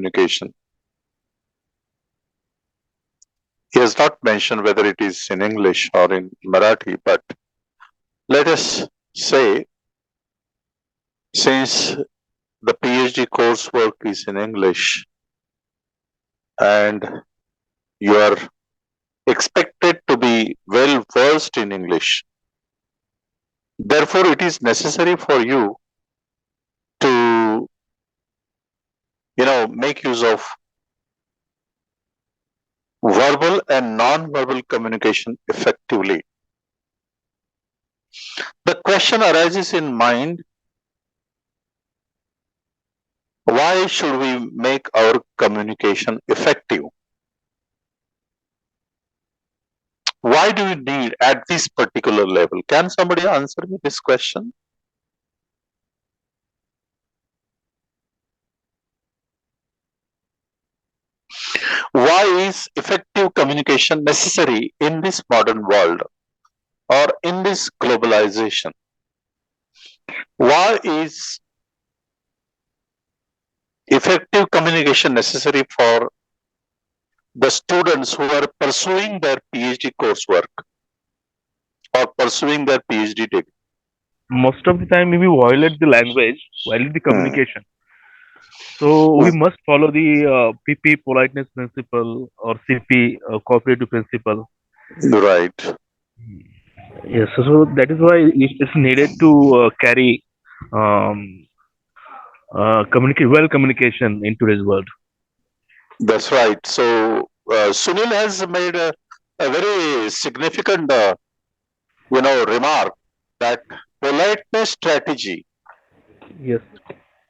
communication. He has not mentioned whether it is in English or in Marathi, but let us say, since the PhD coursework is in English and you are expected to be well versed in English, therefore it is necessary for you to make use of verbal and non-verbal communication effectively. The question arises in mind, why should we make our communication effective? Why do we need at this particular level? Can somebody answer me this question? Why is effective communication necessary in this modern world or in this globalization? Why is effective communication necessary for the students who are pursuing their PhD coursework or pursuing their PhD degree? Most of the time, we violate the language, violate the communication. So we must follow the PP politeness principle or CP cooperative principle. Right. Yes, so that is why it's needed to carry communication in today's world. That's right. So Sunil has made a very significant, remark that politeness strategy Yes.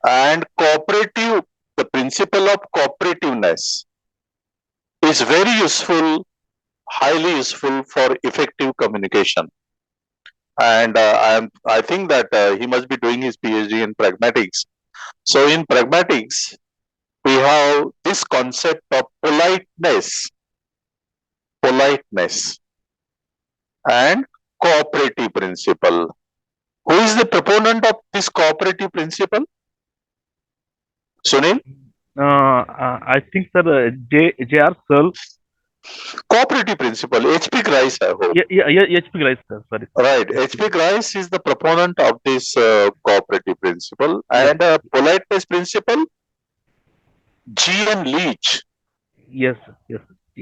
and cooperative, the principle of cooperativeness is very useful, highly useful for effective communication. And I think that he must be doing his PhD in pragmatics. So in pragmatics, we have this concept of politeness and cooperative principle. Who is the proponent of this cooperative principle? Sunil? I think, sir, J.R. Searle. Cooperative principle, H.P. Grice, I hope. Yeah, H.P. Grice, sir. Sorry. Right. H.P. Grice is the proponent of this cooperative principle, and politeness principle, G.N. Leach. Yes.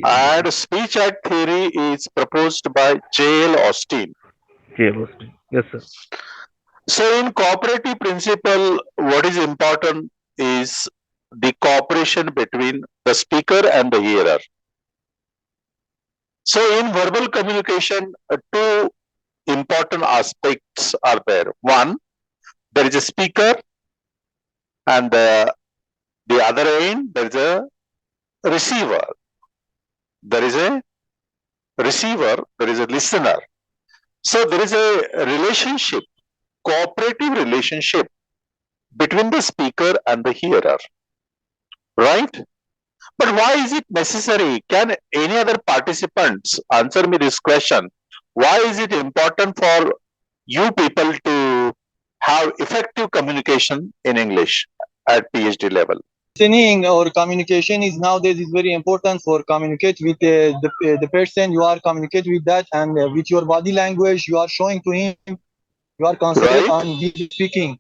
And speech act theory is proposed by J.L. Austin. Yes, sir. So in cooperative principle, what is important is the cooperation between the speaker and the hearer. So in verbal communication, two important aspects are there. One, there is a speaker, and the other end, there is a receiver. There is a receiver, there is a listener. So there is a relationship, cooperative relationship between the speaker and the hearer, right? But why is it necessary? Can any other participants answer me this question? Why is it important for you people to have effective communication in English at PhD level? Listening or communication is nowadays is very important for communicate with the person you are communicate with that, and with your body language you are showing to him you are concentrated on his speaking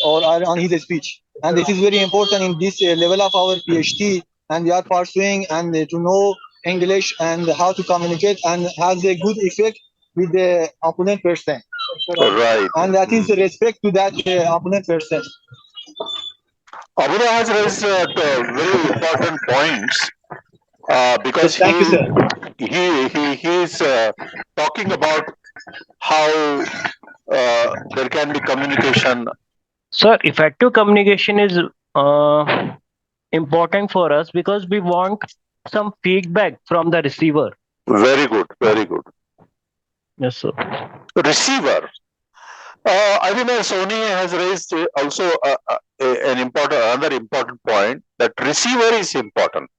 or on his speech, and this is very important in this level of our PhD, and we are pursuing and to know English and how to communicate and has a good effect with the opponent person. Right. And that is respect to that opponent person. Arun has raised very important points because Thank you, sir. he is talking about how there can be communication. Sir, effective communication is important for us because we want some feedback from the receiver. Very good, very good. Yes, sir. Receiver. I think Sony has raised also another important point, that receiver is important.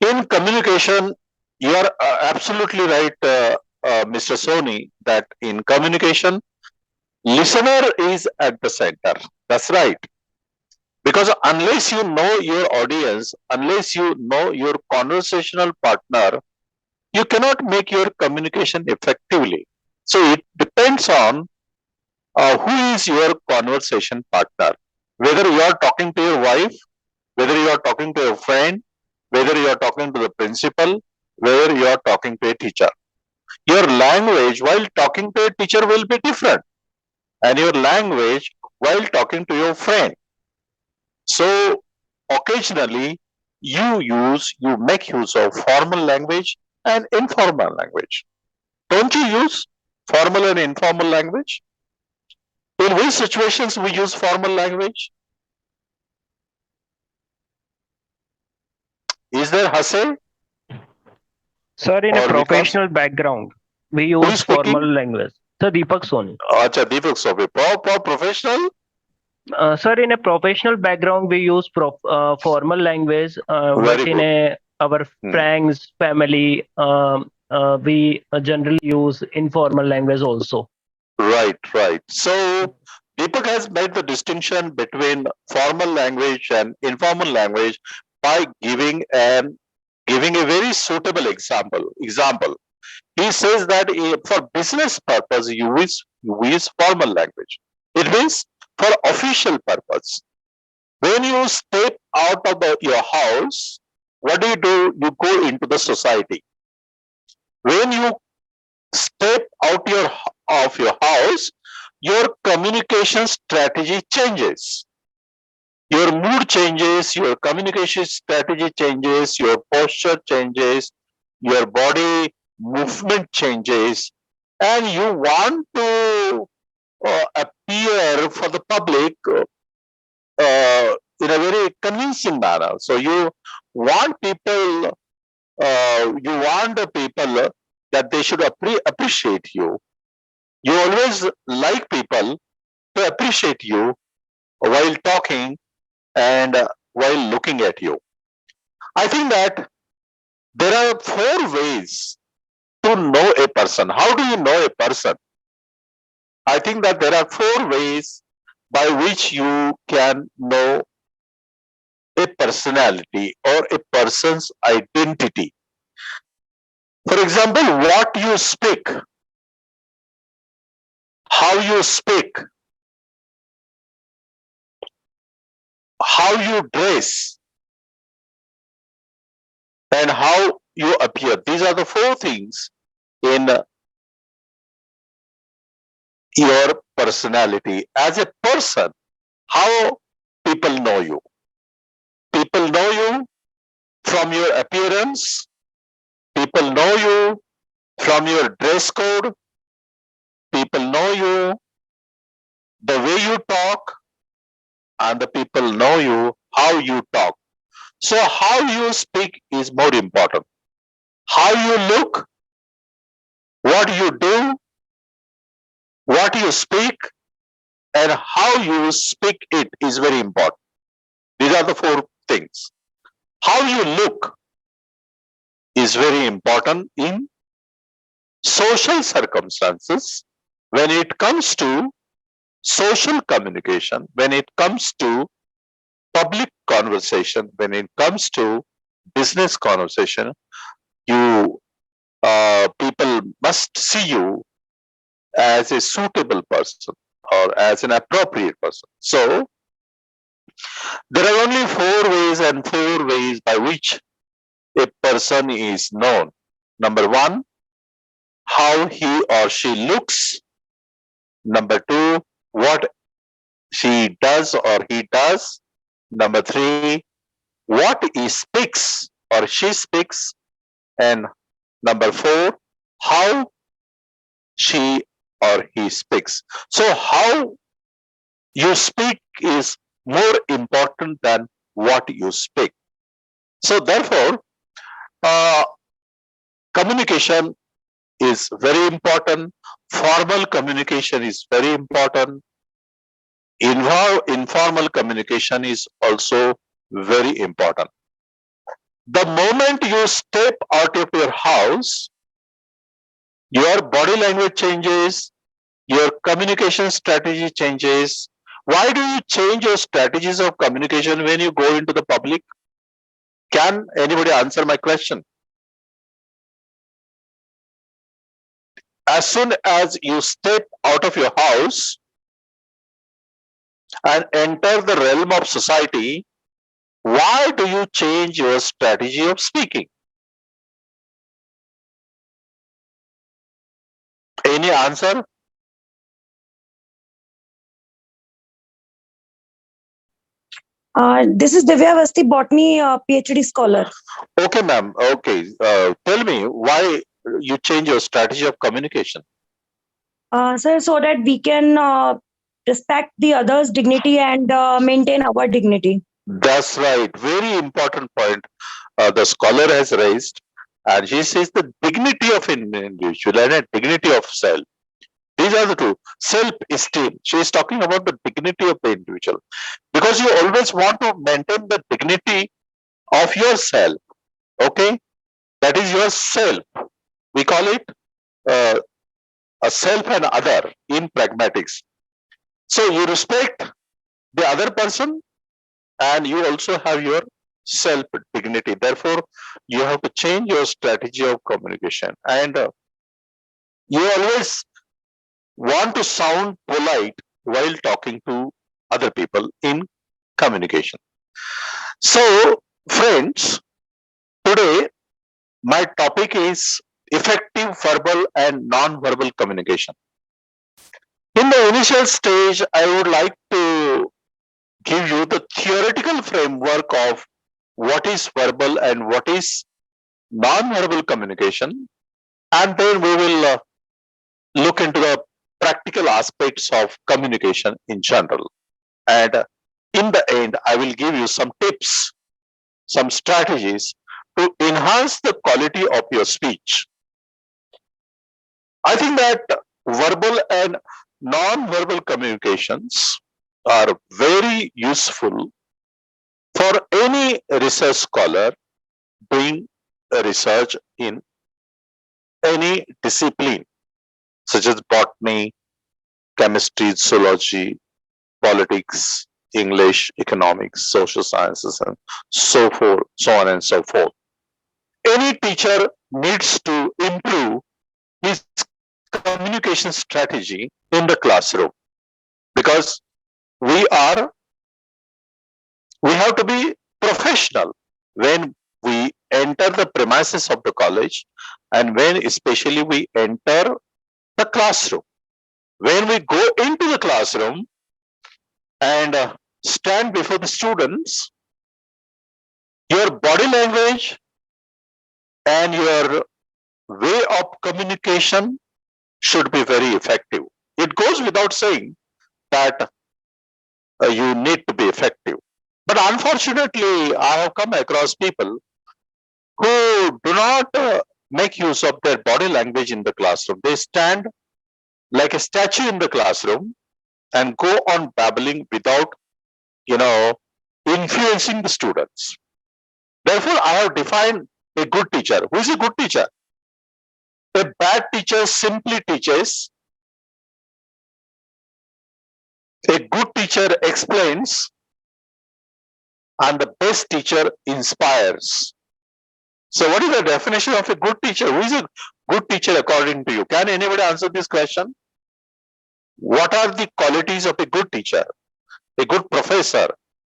In communication, you are absolutely right, Mr. Sony, that in communication, listener is at the center. That's right. Because unless you know your audience, unless you know your conversational partner, you cannot make your communication effectively. So it depends on who is your conversation partner. Whether you are talking to your wife, whether you are talking to a friend, whether you are talking to the principal, whether you are talking to a teacher. Your language while talking to a teacher will be different, and your language while talking to your friend. So occasionally you make use of formal language and informal language. Don't you use formal and informal language? In which situations we use formal language? Is there Hase Sir, in a or Vikas? professional background, we Who is use formal speaking? language. Sir, Deepak Soni. Acha, Deepak Sobe. For professional? Sir, in a professional background, we use formal language, Very but in good. our Hmm. friends, family, we generally use informal language also. Right, right. So Deepak has made the distinction between formal language and informal language by giving a very suitable example. He says that for business purpose you use formal language. It means for official purpose. When you step out of your house, what do? You go into the society. When you step out of your house, your communication strategy changes. Your mood changes, your communication strategy changes, your posture changes, your body movement changes, and you want to appear for the public in a very convincing manner. So you want the people that they should appreciate you. You always like people to appreciate you while talking and while looking at you. I think that there are 4 ways to know a person. How do you know a person? I think that there are 4 ways by which you can know a personality or a person's identity. For example, what you speak, how you speak, how you dress, and how you appear. These are the 4 things in your personality. As a person, how people know you. People know you from your appearance. People know you from your dress code. People know you the way you talk, and the people know you how you talk. So how you speak is more important. How you look, what you do, what you speak, and how you speak it is very important. These are the 4 things. How you look is very important in social circumstances. When it comes to social communication, when it comes to public conversation, when it comes to business conversation, you people must see you as a suitable person or as an appropriate person. So there are only 4 ways and 4 ways by which a person is known. Number 1, how he or she looks. Number 2, what she does or he does. Number 3, what he speaks or she speaks. And number 4, how she or he speaks. So how you speak is more important than what you speak. So therefore, uh, communication is very important. Formal communication is very important. Informal communication is also very important. The moment you step out of your house, your body language changes, your communication strategy changes. Why do you change your strategies of communication when you go into the public? Can anybody answer my question? As soon as you step out of your house and enter the realm of society, why do you change your strategy of speaking? Any answer? This is Divya Vasti, botany PhD scholar. Okay, ma'am. Okay. Tell me why you change your strategy of communication. Sir, so that we can respect the other's dignity and maintain our dignity. That's right. Very important point the scholar has raised. And he says the dignity of an individual and a dignity of self. These are the two. Self-esteem. She is talking about the dignity of the individual. Because you always want to maintain the dignity of yourself. Okay? That is your self. We call it a self and other in pragmatics. So you respect the other person and you also have your self dignity. Therefore, you have to change your strategy of communication. And you always want to sound polite while talking to other people in communication. So, friends, today my topic is effective verbal and non-verbal communication. In the initial stage, I would like to give you the theoretical framework of what is verbal and what is non-verbal communication, and then we will look into the practical aspects of communication in general. And in the end, I will give you some tips, some strategies to enhance the quality of your speech. I think that verbal and non-verbal communications are very useful for any research scholar doing research in any discipline, such as botany, chemistry, zoology, politics, English, economics, social sciences, and so forth, so on and so forth. Any teacher needs to improve his communication strategy in the classroom because we have to be professional when we enter the premises of the college and when especially we enter the classroom. When we go into the classroom and stand before the students, your body language and your way of communication should be very effective. It goes without saying that you need to be effective. But unfortunately, I have come across people who do not make use of their body language in the classroom. They stand like a statue in the classroom and go on babbling without, influencing the students. Therefore, I have defined a good teacher. Who is a good teacher? A bad teacher simply teaches. A good teacher explains, and the best teacher inspires. So, what is the definition of a good teacher? Who is a good teacher according to you? Can anybody answer this question? What are the qualities of a good teacher? A good professor,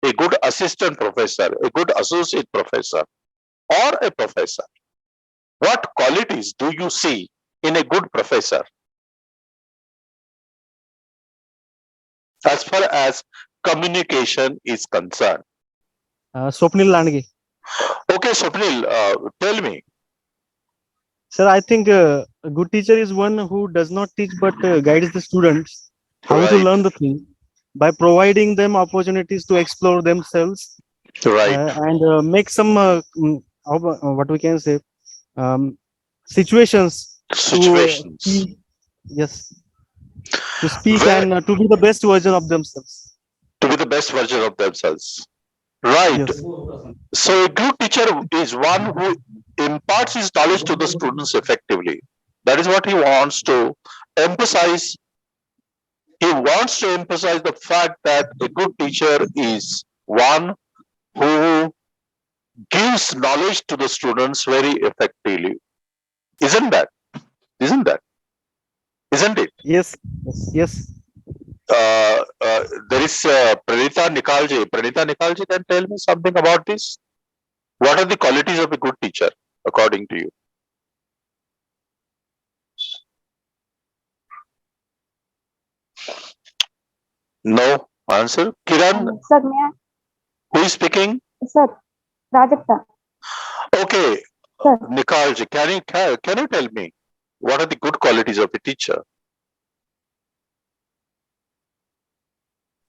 a good assistant professor, a good associate professor, or a professor? What qualities do you see in a good professor? As far as communication is concerned. Swapnil Landge. Okay, Swapnil, tell me. Sir, I think a good teacher is one who does not teach but guides the students how to learn the thing by providing them opportunities to explore themselves and make some what we can say situations to to speak and to be the best version of themselves. To be the best version of themselves. Right. Yes. So a good teacher is one who imparts his knowledge to the students effectively. That is what he wants to emphasize He wants to emphasize the fact that a good teacher is one who gives knowledge to the students very effectively. Isn't that? Isn't that? Isn't it? Yes, yes, yes. There is Pranita Nikalji. Pranita Nikalji, can tell me something about this? What are the qualities of a good teacher, according to you? No answer. Kiran, Sir, may I? who is speaking? Sir, Prajakta. Okay, Sir. Nikalji, can you tell me what are the good qualities of a teacher?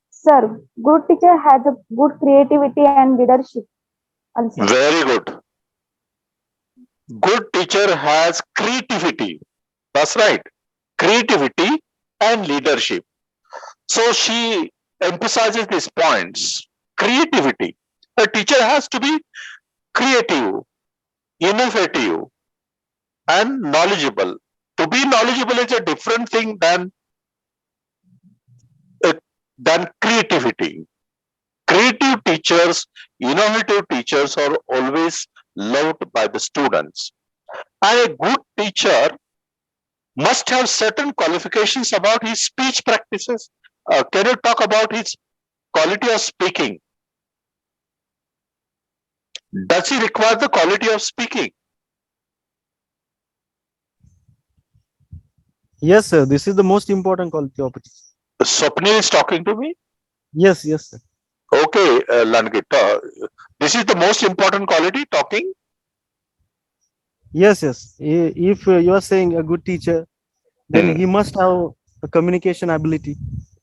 Sir, good teacher has a good creativity and leadership. Also. Very good. Good teacher has creativity. That's right. Creativity and leadership. So she emphasizes these points. Creativity. A teacher has to be creative, innovative, and knowledgeable. To be knowledgeable is a different thing than creativity. Creative teachers, innovative teachers are always loved by the students. And a good teacher must have certain qualifications about his speech practices. Can you talk about his quality of speaking? Does he require the quality of speaking? Yes, sir. This is the most important quality of it. Swapnil is talking to me? Yes, yes, sir. Okay, Lankit. This is the most important quality, talking? Yes, yes. If you are saying a good teacher, then he must have a communication ability.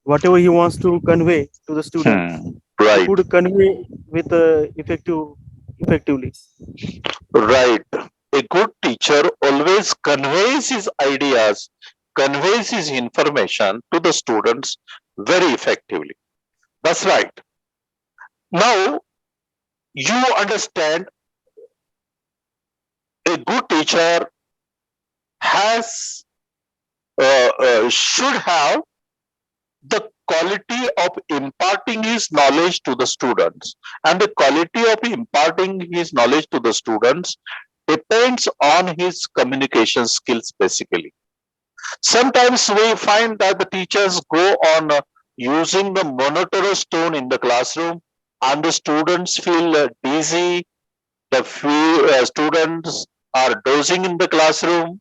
Whatever he wants to convey to the students, he Right, could convey with effectively. right. A good teacher always conveys his ideas, conveys his information to the students very effectively. That's right. Now, you understand a good teacher has should have the quality of imparting his knowledge to the students, and the quality of imparting his knowledge to the students depends on his communication skills basically. Sometimes we find that the teachers go on using the monotonous tone in the classroom, and the students feel dizzy. The few students are dozing in the classroom,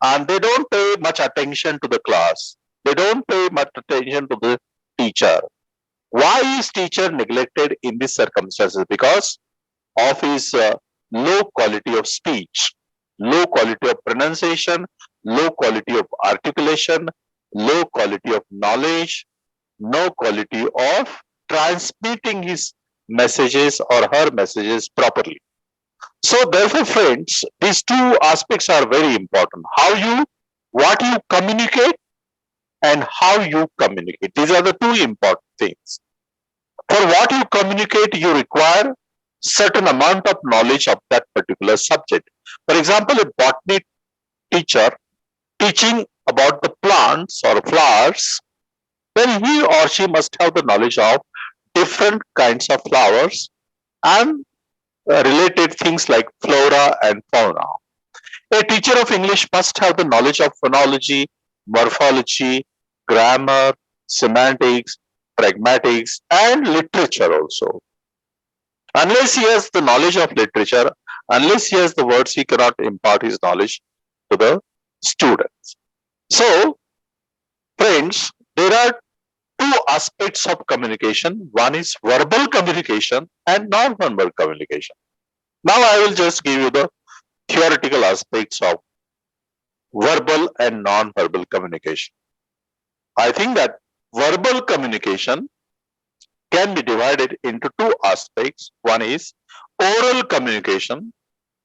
and they don't pay much attention to the class. They don't pay much attention to the teacher. Why is teacher neglected in these circumstances? Because of his low quality of speech, low quality of pronunciation, low quality of articulation, low quality of knowledge, no quality of transmitting his messages or her messages properly. So therefore, friends, these two aspects are very important. What you communicate and how you communicate. These are the two important things. For what you communicate, you require certain amount of knowledge of that particular subject. For example, a botany teacher teaching about the plants or flowers, then he or she must have the knowledge of different kinds of flowers and related things like flora and fauna. A teacher of English must have the knowledge of phonology, morphology, grammar, semantics, pragmatics, and literature also. Unless he has the knowledge of literature, unless he has the words, he cannot impart his knowledge to the students. So, friends, there are two aspects of communication. One is verbal communication and non-verbal communication. Now, I will just give you the theoretical aspects of verbal and non-verbal communication. I think that verbal communication can be divided into two aspects. One is oral communication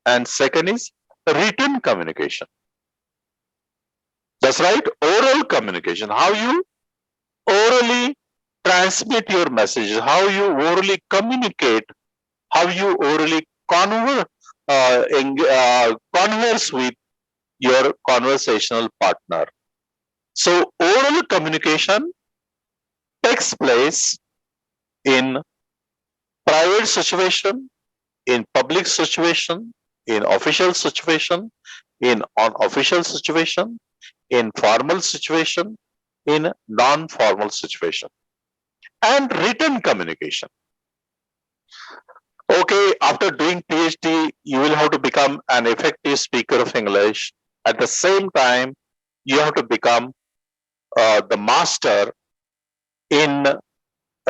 and second is written communication. That's right, oral communication. How you orally transmit your messages, how you orally communicate, how you orally converse with your conversational partner. So oral communication takes place in private situation, in public situation, in official situation, in unofficial situation, in formal situation, in non-formal situation, and written communication. Okay, after doing PhD, you will have to become an effective speaker of English. At the same time, you have to become the master in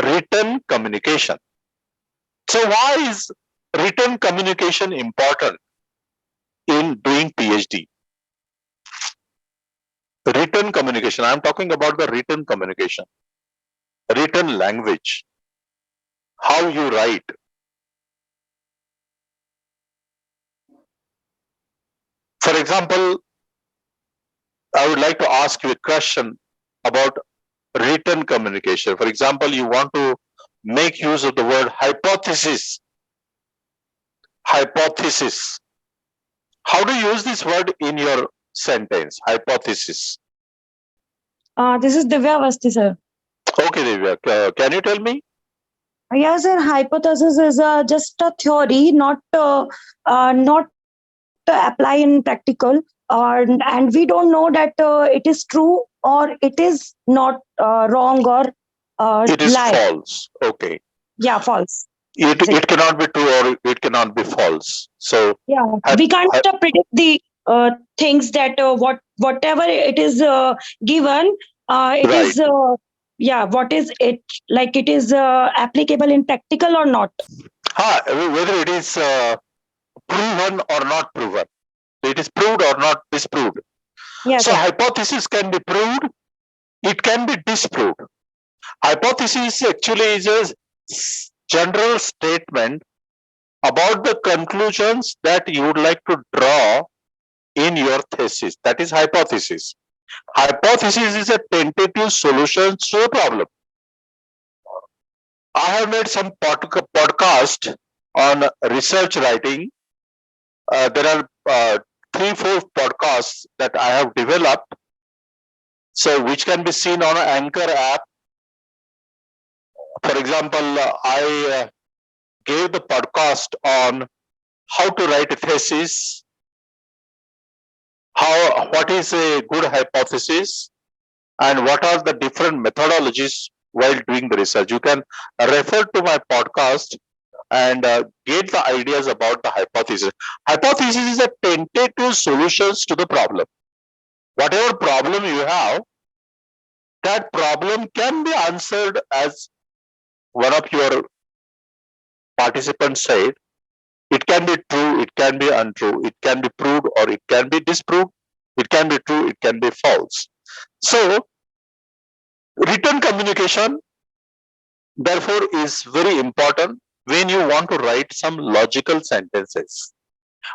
written communication. So why is written communication important in doing PhD? Written communication, I'm talking about the written communication, written language, how you write. For example, I would like to ask you a question about written communication. For example, you want to make use of the word hypothesis. Hypothesis. How do you use this word in your sentence? Hypothesis. This is Divya Avasthi, sir. Okay, Divya, can you tell me? Yes, sir. Hypothesis is just a theory, not apply in practical. And we don't know that it is true or it is not wrong or It is lie. false. Okay. Yeah, false. It cannot be true or it cannot be false. So Yeah, we can't predict the things that whatever it is given, it right. is what is it like? It is applicable in practical or not? Whether it is proven or not proven, it is proved or not disproved. Yes. So hypothesis can be proved, it can be disproved. Hypothesis actually is a general statement about the conclusions that you would like to draw in your thesis. That is hypothesis. Hypothesis is a tentative solution to a problem. I have made some podcast on research writing. There are 3-4 podcasts that I have developed, so which can be seen on an Anchor app. For example, I gave the podcast on how to write a thesis, what is a good hypothesis, and what are the different methodologies while doing the research. You can refer to my podcast and get the ideas about the hypothesis. Hypothesis is a tentative solutions to the problem. Whatever problem you have, that problem can be answered as one of your participants said. It can be true, it can be untrue, it can be proved or it can be disproved, it can be true, it can be false. So, written communication, therefore, is very important when you want to write some logical sentences.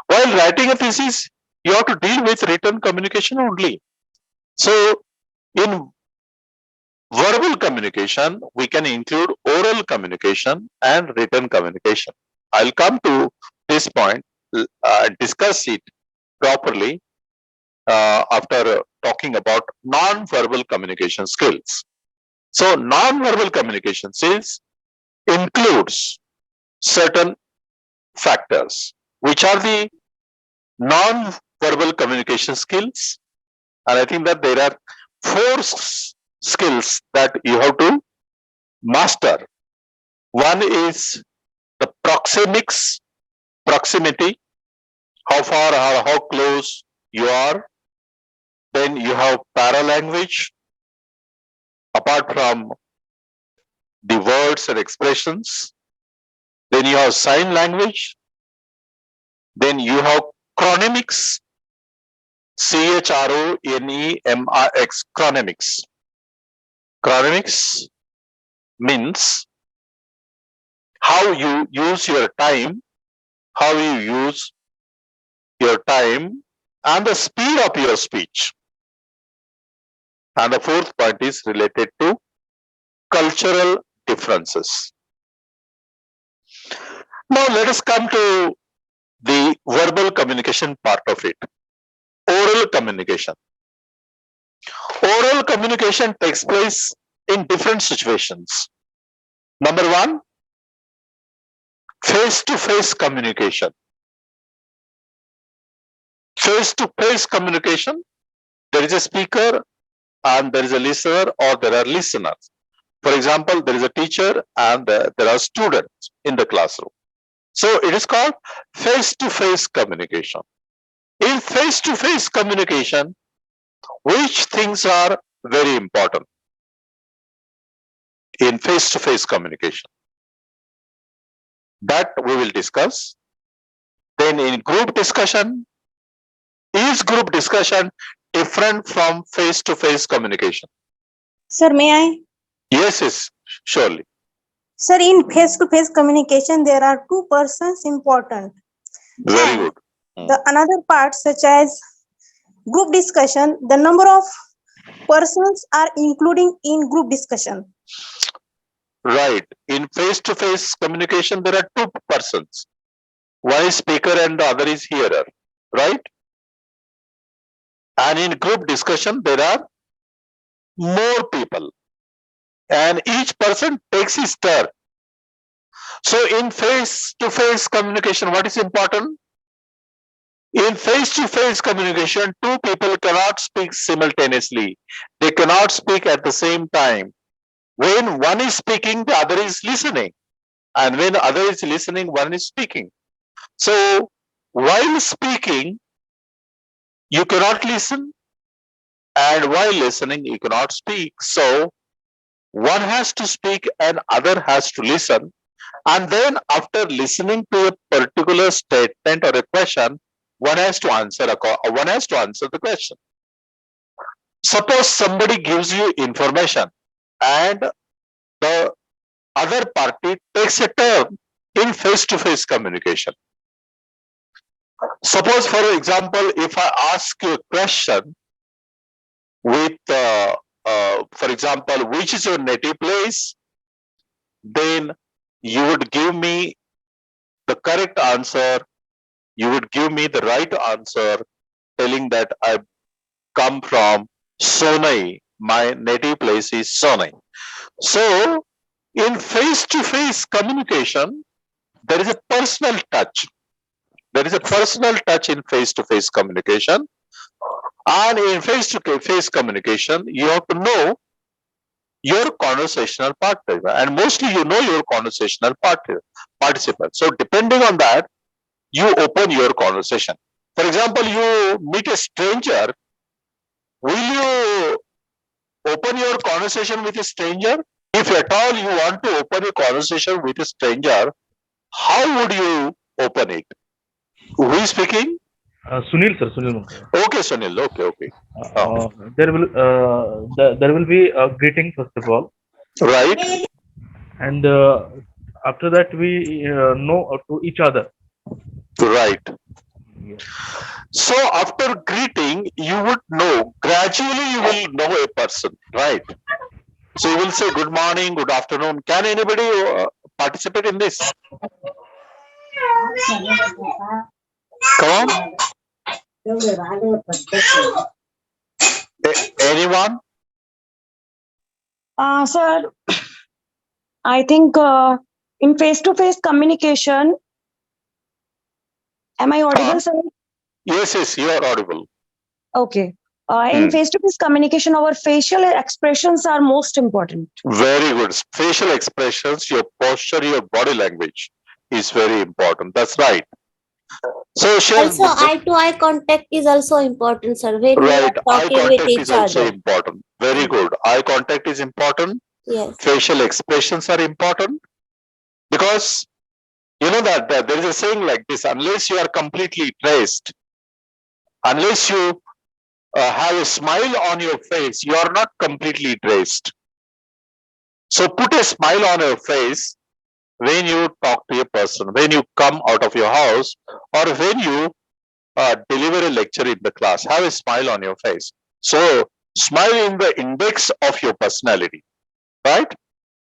While writing a thesis, you have to deal with written communication only. So, in verbal communication, we can include oral communication and written communication. I'll come to this point, discuss it properly after talking about non-verbal communication skills. So, non-verbal communication skills includes certain factors, which are the non-verbal communication skills. And I think that there are 4 skills that you have to master. One is the proxemics, proximity, how far or how close you are. Then you have paralanguage, apart from the words and expressions. Then you have sign language. Then you have chronemics, CHRONEMIX, chronemics. Chronemics means how you use your time, and the speed of your speech. And the 4th point is related to cultural differences. Now let us come to the verbal communication part of it. Oral communication. Oral communication takes place in different situations. Number one, face-to-face communication. Face-to-face communication, there is a speaker and there is a listener, or there are listeners. For example, there is a teacher and there are students in the classroom. So it is called face-to-face communication. In face-to-face communication, which things are very important in face-to-face communication? That we will discuss. Then in group discussion, is group discussion different from face-to-face communication? Sir, may I? Yes, surely. Sir, in face-to-face communication, there are two persons important. Very And good. the another part, such as group discussion, the number of persons are including in group discussion. Right. In face-to-face communication, there are two persons. One is speaker and the other is hearer. Right? And in group discussion, there are more people. And each person takes his turn. So in face-to-face communication, what is important? In face-to-face communication, two people cannot speak simultaneously. They cannot speak at the same time. When one is speaking, the other is listening. And when the other is listening, one is speaking. So while speaking, you cannot listen. And while listening, you cannot speak. So one has to speak and other has to listen. And then after listening to a particular statement or a question, one has to answer the question. Suppose somebody gives you information and the other party takes a turn in face-to-face communication. Suppose, for example, if I ask you a question with, for example, which is your native place, then you would give me the correct answer. You would give me the right answer, telling that I come from Sonai. My native place is Sonai. So, in face-to-face communication, there is a personal touch. There is a personal touch in face-to-face communication. And in face-to-face communication, you have to know your conversational partner. And mostly you know your conversational participant. So, depending on that, you open your conversation. For example, you meet a stranger. Will you open your conversation with a stranger? If at all you want to open a conversation with a stranger, how would you open it? Who is speaking? Sunil, sir. Sunil. Okay, Sunil. Okay. There will be a greeting first of all, Right. and after that we know to each other. Right. Yes. So after greeting, you would know, gradually you will know a person, right? So you will say good morning, good afternoon. Can anybody participate in this? Come on. Anyone? Sir, I think in face-to-face communication, am I audible, sir? Yes, you are audible. Okay. In face-to-face communication, our facial expressions are most important. Very good. Facial expressions, your posture, your body language is very important. That's right. So, Also, eye-to-eye contact is also important, sir. When we are talking with each is also other. important. Very good. Eye contact is important. Yes. Facial expressions are important because you know that there is a saying like this: unless you are completely dressed, unless you have a smile on your face, you are not completely dressed. So put a smile on your face when you talk to a person, when you come out of your house, or when you deliver a lecture in the class. Have a smile on your face. So smile in the index of your personality, right?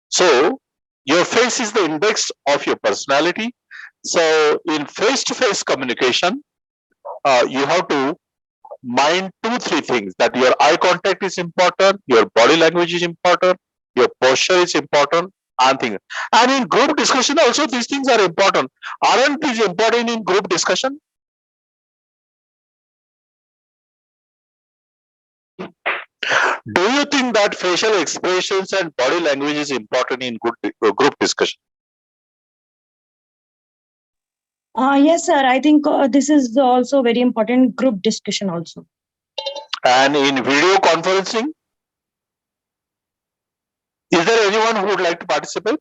So your face is the index of your personality. So in face-to-face communication, you have to mind 2-3 things, that your eye contact is important, your body language is important, your posture is important, and things. And in group discussion also these things are important. Aren't these important in group discussion? Do you think that facial expressions and body language is important in group discussion? Yes, sir. I think this is also very important group discussion also. And in video conferencing, is there anyone who would like to participate?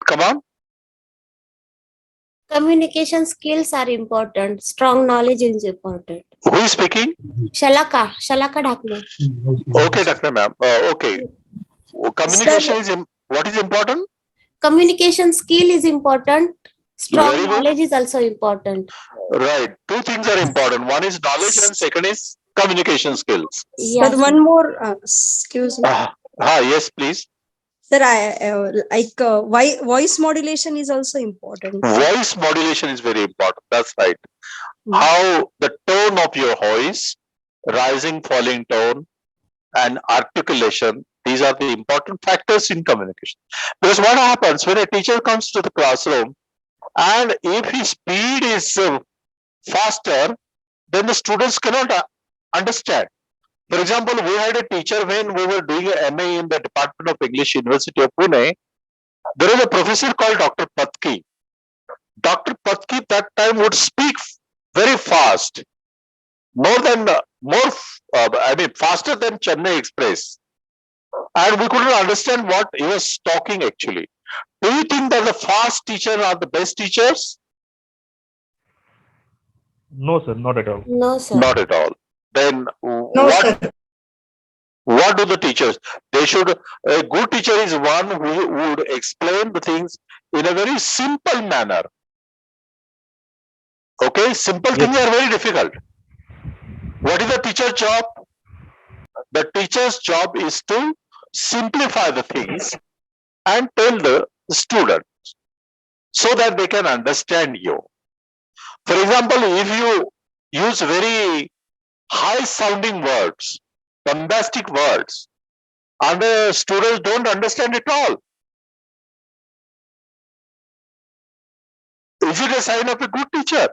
Come on. Communication skills are important. Strong knowledge is important. Who is speaking? Shalaka Dhakne. Okay, Dr. Ma'am. Okay. Communication is what is important? Communication skill is important. Strong Very good. knowledge is also important. Right. Two things are important. One is knowledge and second is communication skills. Yes. But one more, excuse me. Yes, please. Sir, voice modulation is also important. Voice modulation is very important. That's right. How the tone of your voice, rising, falling tone, and articulation, these are the important factors in communication. Because what happens when a teacher comes to the classroom and if his speed is faster, then the students cannot understand. For example, we had a teacher when we were doing an MA in the Department of English, University of Pune. There was a professor called Dr. Patki. Dr. Patki that time would speak very fast, faster than Chennai Express. And we couldn't understand what he was talking actually. Do you think that the fast teachers are the best teachers? No, sir, not at all. No, sir. Not at all. Then what do the teachers? They should, a good teacher is one who would explain the things in a very simple manner. Okay, simple things are very difficult. What is the teacher's job? The teacher's job is to simplify the things and tell the students so that they can understand you. For example, if you use very high sounding words, bombastic words, and the students don't understand it all, is it a sign of a good teacher?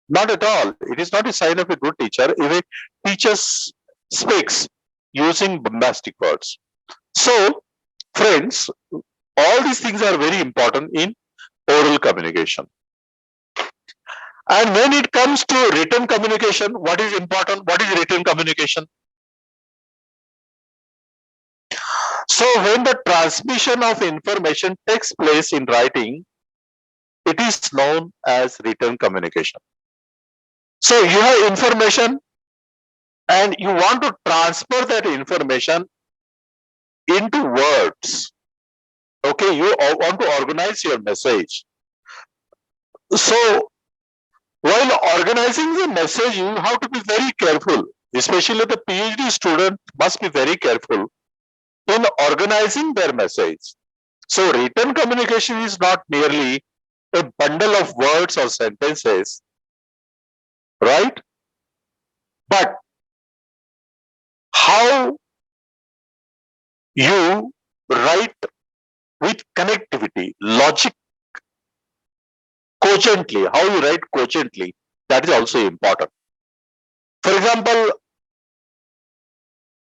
Not at all. It is not a sign of a good teacher if a teacher speaks using bombastic words. So, friends, all these things are very important in oral communication. And when it comes to written communication, what is important? What is written communication? So when the transmission of information takes place in writing, it is known as written communication. So you have information and you want to transfer that information into words. Okay, you want to organize your message. So while organizing the message, you have to be very careful, especially the PhD student must be very careful in organizing their message. So written communication is not merely a bundle of words or sentences, right? But how you write with connectivity, logic, cogently, how you write cogently, that is also important. For example,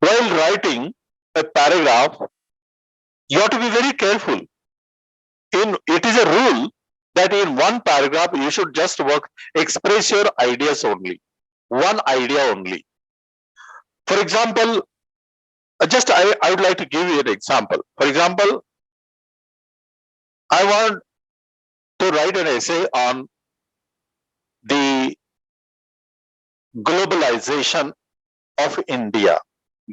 while writing a paragraph, you have to be very careful. It is a rule that in one paragraph you should just express your ideas only, one idea only. For example, I would like to give you an example. For example, I want to write an essay on the globalization of India.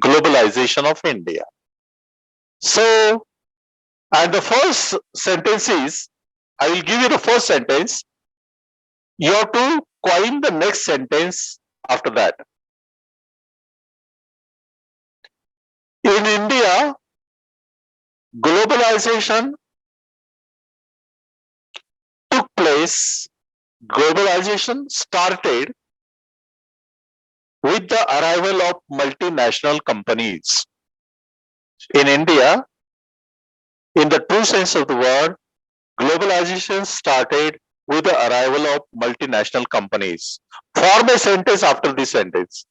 Globalization of India. So, and the first sentence is, I will give you the first sentence. You have to coin the next sentence after that. In India, globalization took place globalization started with the arrival of multinational companies. In India, in the true sense of the word, globalization started with the arrival of multinational companies. Form a sentence after this sentence.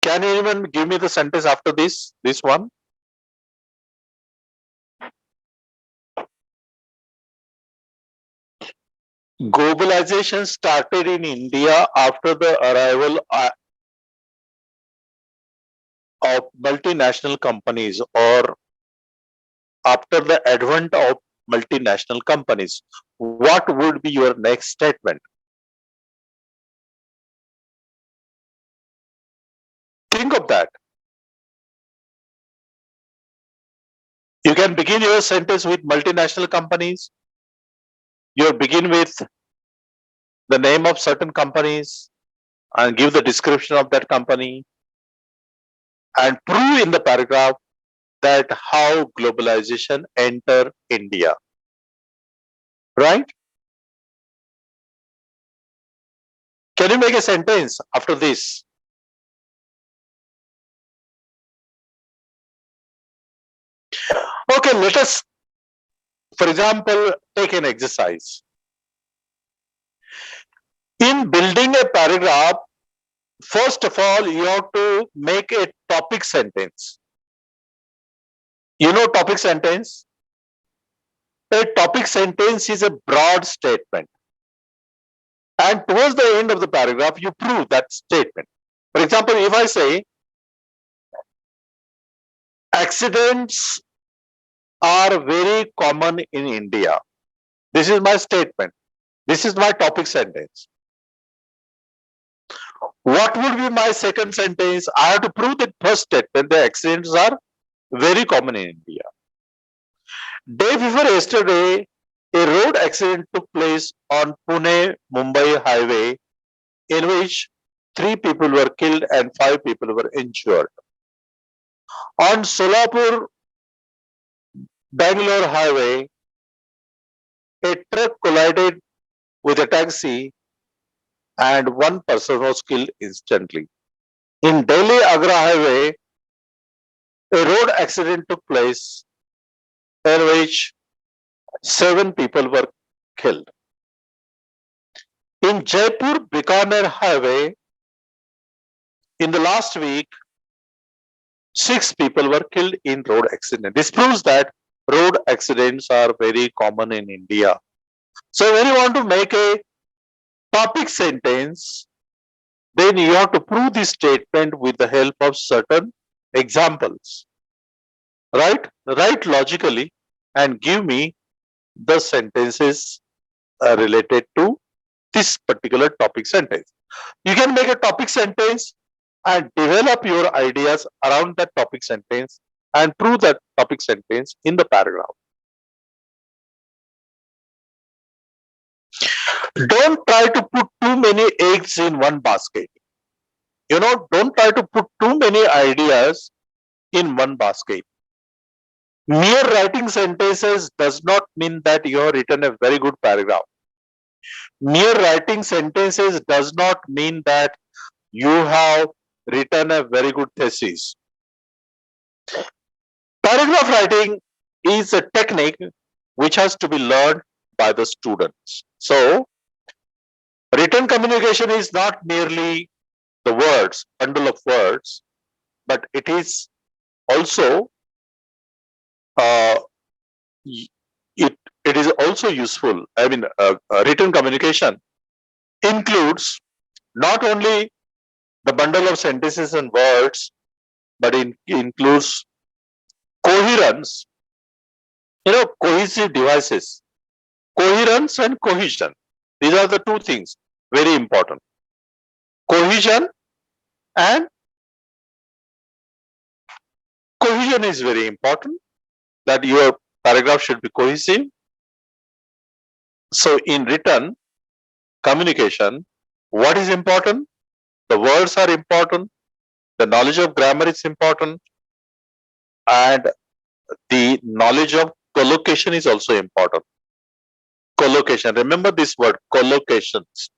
Can anyone give me the sentence after this? This one? Globalization started in India after the arrival of multinational companies, or after the advent of multinational companies. What would be your next statement? Think of that. You can begin your sentence with multinational companies. You begin with the name of certain companies and give the description of that company and prove in the paragraph that how globalization enter India. Right? Can you make a sentence after this? Okay, let us, for example, take an exercise. In building a paragraph, first of all, you have to make a topic sentence. You know topic sentence? A topic sentence is a broad statement. And towards the end of the paragraph, you prove that statement. For example, if I say, accidents are very common in India. This is my statement. This is my topic sentence. What would be my second sentence? I have to prove that first statement, the accidents are very common in India. Day before yesterday, a road accident took place on Pune-Mumbai highway in which 3 people were killed and 5 people were injured. On Solapur-Bangalore highway, a truck collided with a taxi and 1 person was killed instantly. In Delhi-Agra highway, a road accident took place in which 7 people were killed. In Jaipur-Bikaner highway, in the last week, 6 people were killed in road accident. This proves that road accidents are very common in India. So when you want to make a topic sentence, then you have to prove this statement with the help of certain examples. Right? Write logically and give me the sentences related to this particular topic sentence. You can make a topic sentence and develop your ideas around that topic sentence and prove that topic sentence in the paragraph. Don't try to put too many eggs in one basket. You know, don't try to put too many ideas in one basket. Mere writing sentences does not mean that you have written a very good paragraph. Mere writing sentences does not mean that you have written a very good thesis. Paragraph writing is a technique which has to be learned by the students. So, written communication is not merely the words, bundle of words, but it is also it is also useful. I mean, written communication includes not only the bundle of sentences and words, but it includes coherence. You know, cohesive devices, coherence and cohesion. These are the two things very important. Cohesion and cohesion is very important, that your paragraph should be cohesive. So in written communication, what is important? The words are important, the knowledge of grammar is important, and the knowledge of collocation is also important. Collocation. Remember this word, collocations.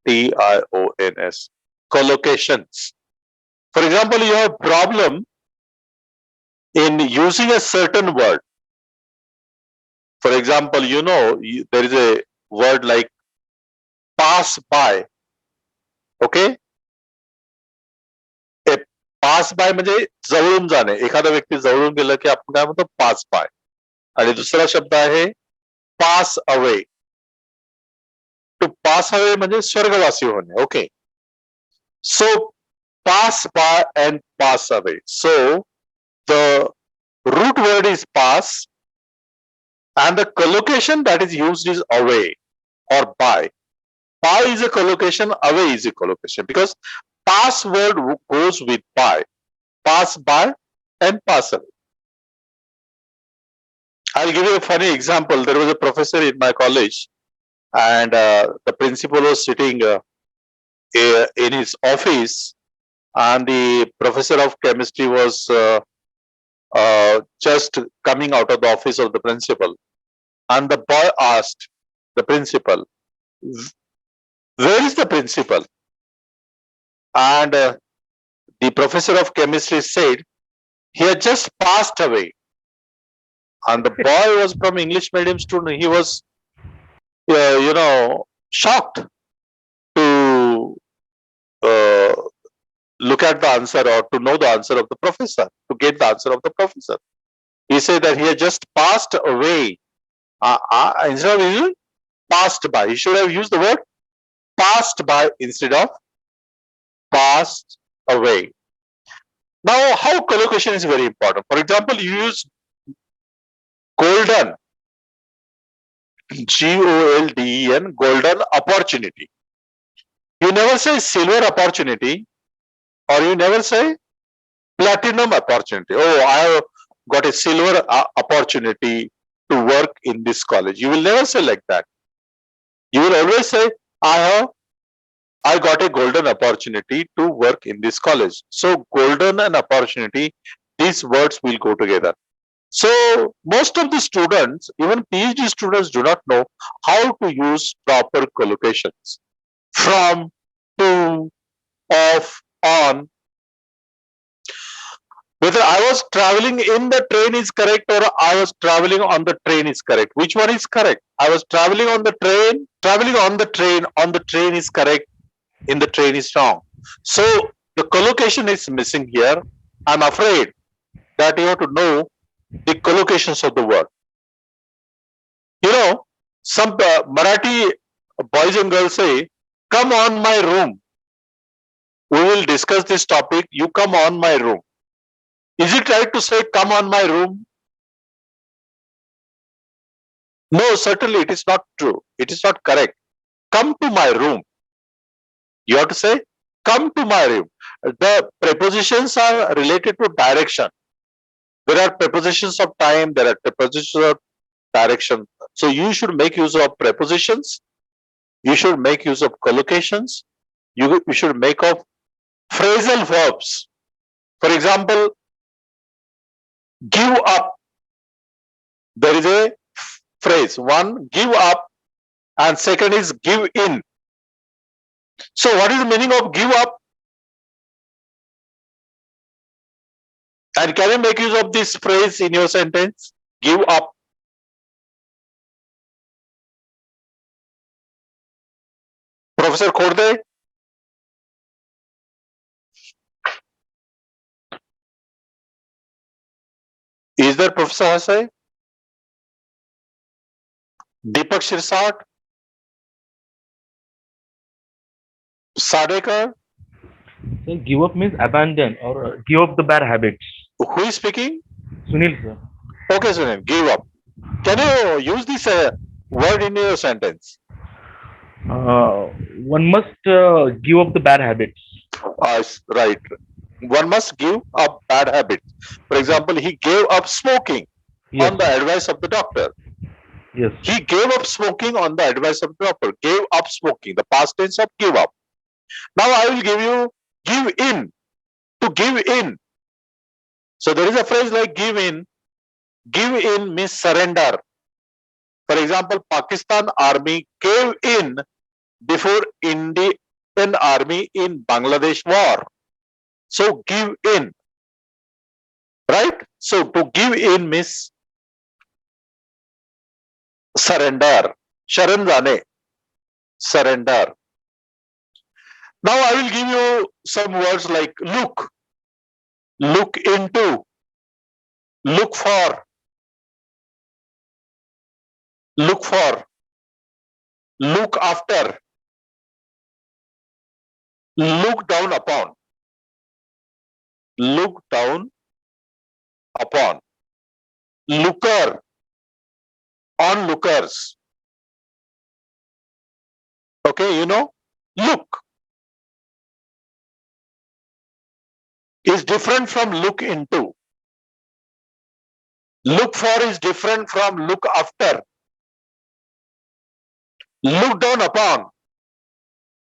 Collocations. Collocations. For example, you have problem in using a certain word. For example, there is a word like pass by. Okay? A pass by म्हणजे जवळून जाणे. एखादा व्यक्ती जवळून गेला की आपण काय म्हणतो पास बाय. आणि दुसरा शब्द आहे pass away. To pass away म्हणजे स्वर्गवासी होणे. Okay. So pass by and pass away. So the root word is pass and the collocation that is used is away or by. By is a collocation, away is a collocation because pass word goes with by. Pass by and pass away. I'll give you a funny example. There was a professor in my college and the principal was sitting in his office and the professor of chemistry was just coming out of the office of the principal. And the boy asked the principal, where is the principal? And the professor of chemistry said, he had just passed away. And the boy was from English medium student. He was, shocked to look at the answer or to know the answer of the professor, to get the answer of the professor. He said that he had just passed away. Instead of using passed by, he should have used the word passed by instead of passed away. Now, how collocation is very important. For example, you use golden, Golden, golden opportunity. You never say silver opportunity or you never say platinum opportunity. Oh, I have got a silver opportunity to work in this college. You will never say like that. You will always say, I got a golden opportunity to work in this college. So golden and opportunity, these words will go together. So most of the students, even PhD students, do not know how to use proper collocations. From, to, of, on. Whether I was traveling in the train is correct or I was traveling on the train is correct. Which one is correct? I was traveling on the train, on the train is correct, in the train is wrong. So the collocation is missing here. I'm afraid that you have to know the collocations of the word. Some Marathi boys and girls say, come on my room. We will discuss this topic. You come on my room. Is it right to say, come on my room? No, certainly it is not true. It is not correct. Come to my room. You have to say, come to my room. The prepositions are related to direction. There are prepositions of time, there are prepositions of direction. So you should make use of prepositions. You should make use of collocations. You should make of phrasal verbs. For example, give up. There is a phrase. One, give up, and second is give in. So what is the meaning of give up? And can you make use of this phrase in your sentence? Give up. Professor Khorde? Is there Professor Hasai? Deepak Shirsat? Sadekar? So give up means abandon or give up the bad habits. Who is speaking? Sunil sir. Okay, Sunil, give up. Can you use this word in your sentence? One must give up the bad habits. Right. One must give up bad habits. For example, he gave up smoking on the advice of the doctor. Yes. He gave up smoking on the advice of the doctor. Gave up smoking, the past tense of give up. Now I will give you give in. To give in. So there is a phrase like give in. Give in means surrender. For example, Pakistan army gave in before Indian army in Bangladesh war. So give in, right? So to give in means surrender. Sharan jane, surrender. Now I will give you some words like look, look into, look for, look after, look down upon, look down upon, looker, onlookers. Okay, you know, look is different from look into. Look for is different from look after. Look down upon,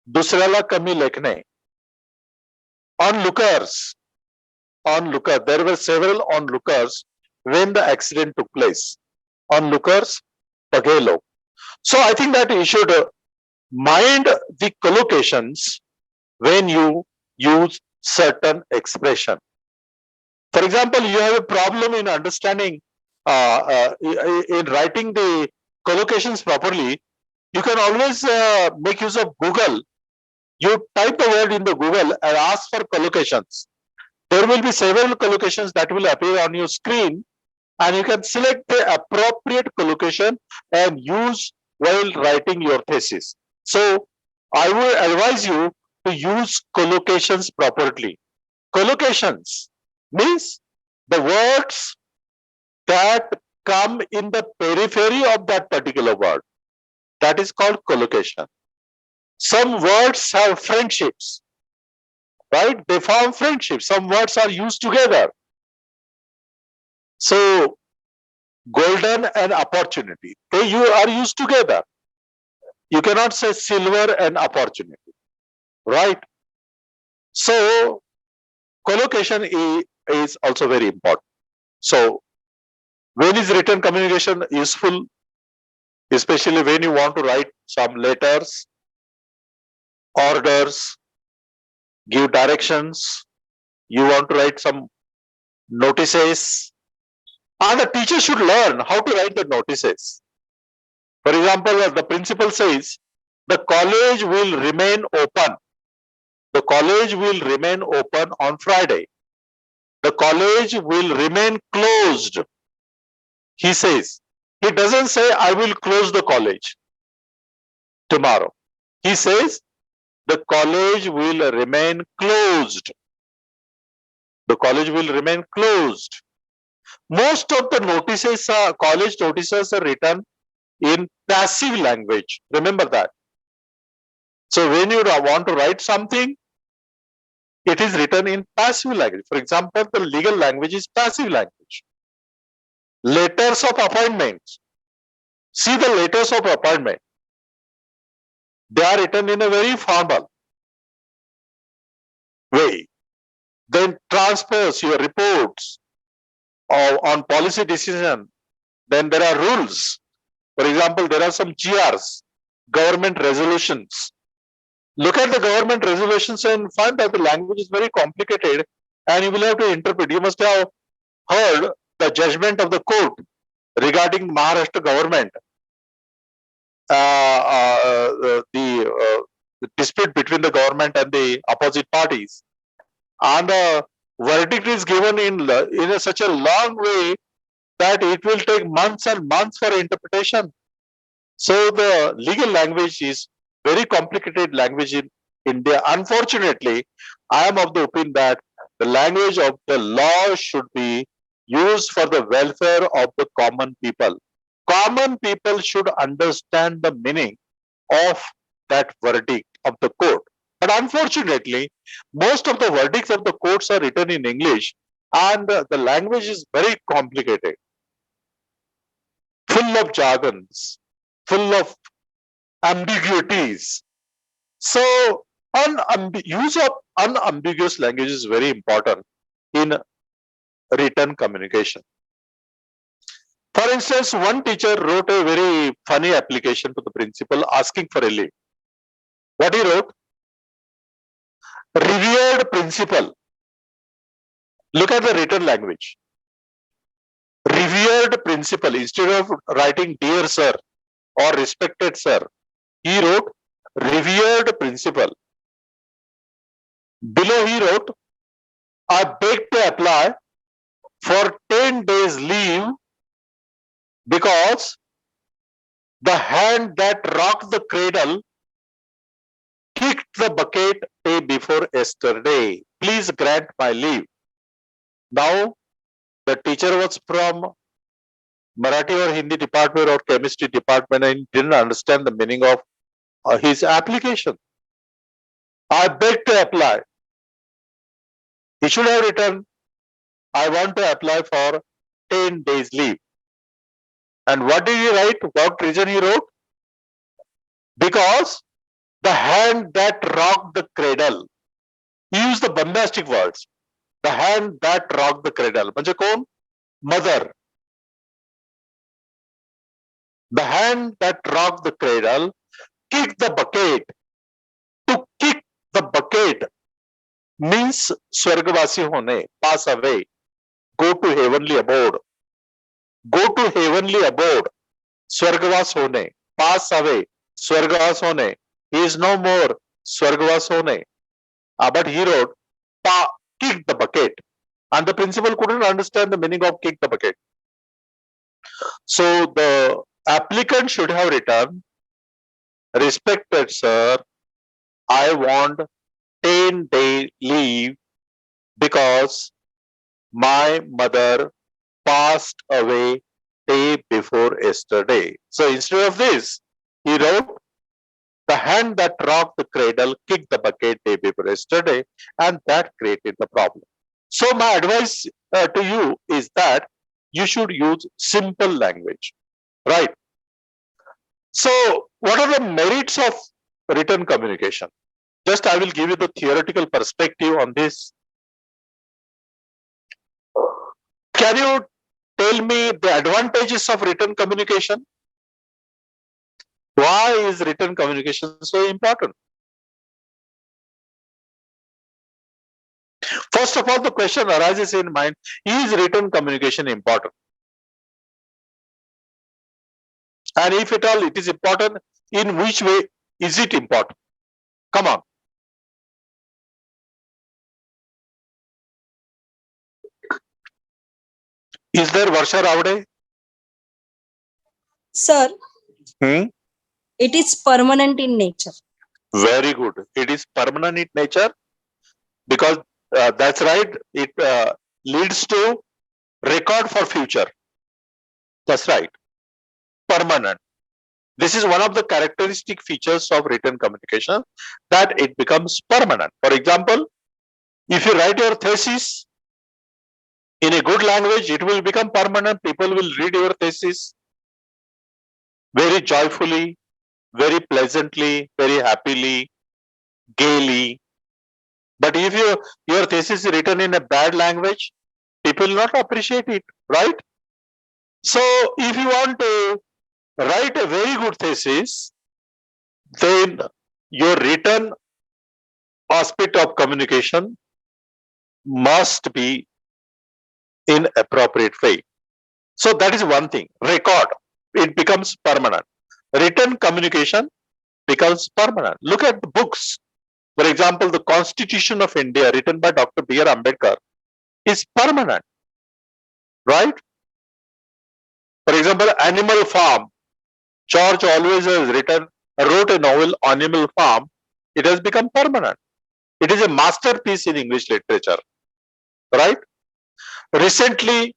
दूसऱ्याला कमी लेखणे. Onlookers, onlooker. There were several onlookers when the accident took place. Onlookers, बघे लोग. So I think that you should mind the collocations when you use certain expression. For example, you have a problem in understanding, in writing the collocations properly. You can always make use of Google. You type the word in the Google and ask for collocations. There will be several collocations that will appear on your screen, and you can select the appropriate collocation and use while writing your thesis. So I would advise you to use collocations properly. Collocations means the words that come in the periphery of that particular word. That is called collocation. Some words have friendships, right? They form friendships. Some words are used together. So golden and opportunity, they are used together. You cannot say silver and opportunity, right? So collocation is also very important. So when is written communication useful? Especially when you want to write some letters, orders, give directions, you want to write some notices, and the teacher should learn how to write the notices. For example, the principal says, the college will remain open. The college will remain open on Friday. The college will remain closed. He says, he doesn't say, I will close the college tomorrow. He says, the college will remain closed. The college will remain closed. Most of the notices, college notices are written in passive language. Remember that. So when you want to write something, it is written in passive language. For example, the legal language is passive language. Letters of appointments. See the letters of appointment. They are written in a very formal way. Then transpose your reports on policy decision. Then there are rules. For example, there are some GRs, government resolutions. Look at the government resolutions and find that the language is very complicated and you will have to interpret. You must have heard the judgment of the court regarding Maharashtra government, the dispute between the government and the opposite parties. And the verdict is given in such a long way that it will take months and months for interpretation. So the legal language is very complicated language in India. Unfortunately, I am of the opinion that the language of the law should be used for the welfare of the common people. Common people should understand the meaning of that verdict of the court. But unfortunately, most of the verdicts of the courts are written in English and the language is very complicated, full of jargons, full of ambiguities. So use of unambiguous language is very important in written communication. For instance, one teacher wrote a very funny application to the principal asking for a leave. What he wrote? Revered principal. Look at the written language. Revered principal. Instead of writing dear sir or respected sir, he wrote revered principal. Below he wrote, I beg to apply for 10 days leave because the hand that rocked the cradle kicked the bucket day before yesterday. Please grant my leave. Now, the teacher was from Marathi or Hindi department or chemistry department and didn't understand the meaning of his application. I beg to apply. He should have written, I want to apply for 10 days leave. And what did he write? What reason he wrote? Because the hand that rocked the cradle. He used the bombastic words. The hand that rocked the cradle. म्हणजे कोण? Mother. The hand that rocked the cradle kicked the bucket. To kick the bucket means स्वर्गवासी होने, pass away, go to heavenly abode. Go to heavenly abode, स्वर्गवास होने, pass away, स्वर्गवास होने. He is no more स्वर्गवास होने. But he wrote, kick the bucket. And the principal couldn't understand the meaning of kick the bucket. So the applicant should have written, respected sir, I want 10-day leave because my mother passed away day before yesterday. So instead of this, he wrote, the hand that rocked the cradle kicked the bucket day before yesterday, and that created the problem. So my advice to you is that you should use simple language, right? So what are the merits of written communication? Just I will give you the theoretical perspective on this. Can you tell me the advantages of written communication? Why is written communication so important? First of all, the question arises in mind, is written communication important? And if at all it is important, in which way is it important? Come on. Is there Varsha Ravde? Sir, it is permanent in nature. Very good. It is permanent in nature because that's right. It leads to record for future. That's right. Permanent. This is one of the characteristic features of written communication, that it becomes permanent. For example, if you write your thesis in a good language, it will become permanent. People will read your thesis very joyfully, very pleasantly, very happily, gaily. But if your thesis is written in a bad language, people will not appreciate it, right? So if you want to write a very good thesis, then your written aspect of communication must be in appropriate way. So that is one thing. Record, it becomes permanent. Written communication becomes permanent. Look at the books. For example, the Constitution of India written by Dr. B.R. Ambedkar is permanent, right? For example, Animal Farm. George always has wrote a novel, Animal Farm. It has become permanent. It is a masterpiece in English literature, right? Recently,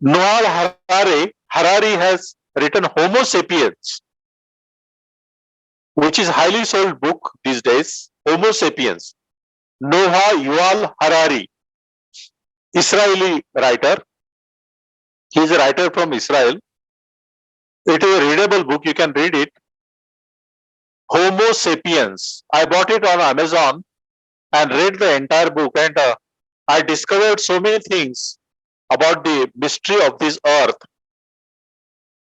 Noah Harari has written Homo Sapiens, which is highly sold book these days. Homo Sapiens. Noah Yuval Harari, Israeli writer. He is a writer from Israel. It is a readable book. You can read it. Homo Sapiens. I bought it on Amazon and read the entire book, and I discovered so many things about the mystery of this earth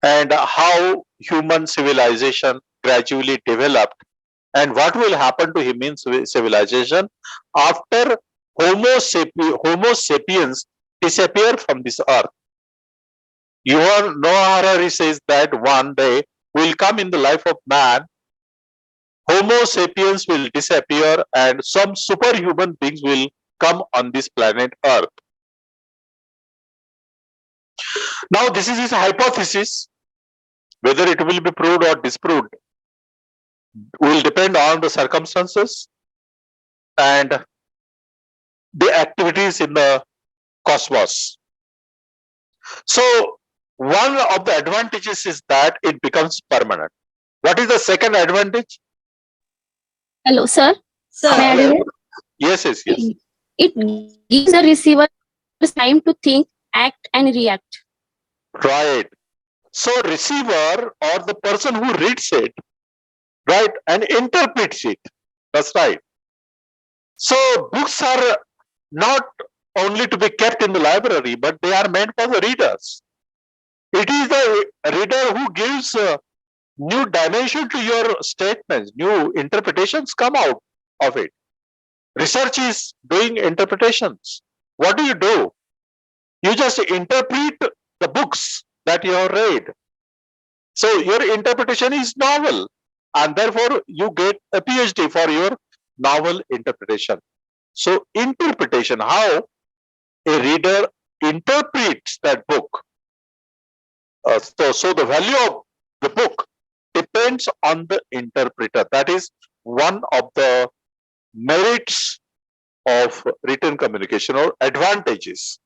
and how human civilization gradually developed and what will happen to human civilization after Homo sapiens disappear from this earth. Noah Harari says that one day will come in the life of man, Homo sapiens will disappear and some superhuman beings will come on this planet Earth. Now, this is his hypothesis. Whether it will be proved or disproved will depend on the circumstances and the activities in the cosmos. So, one of the advantages is that it becomes permanent. What is the second advantage? Hello, sir. Sir, May I Hello? do Yes. it? It gives the receiver time to think, act, and react. Right. So receiver or the person who reads it, right, and interprets it. That's right. So books are not only to be kept in the library, but they are meant for the readers. It is the reader who gives new dimension to your statements, new interpretations come out of it. Research is doing interpretations. What do? You just interpret the books that you have read. So your interpretation is novel, and therefore you get a PhD for your novel interpretation. So interpretation, how a reader interprets that book. So the value of the book depends on the interpreter. That is one of the merits of written communication or advantages.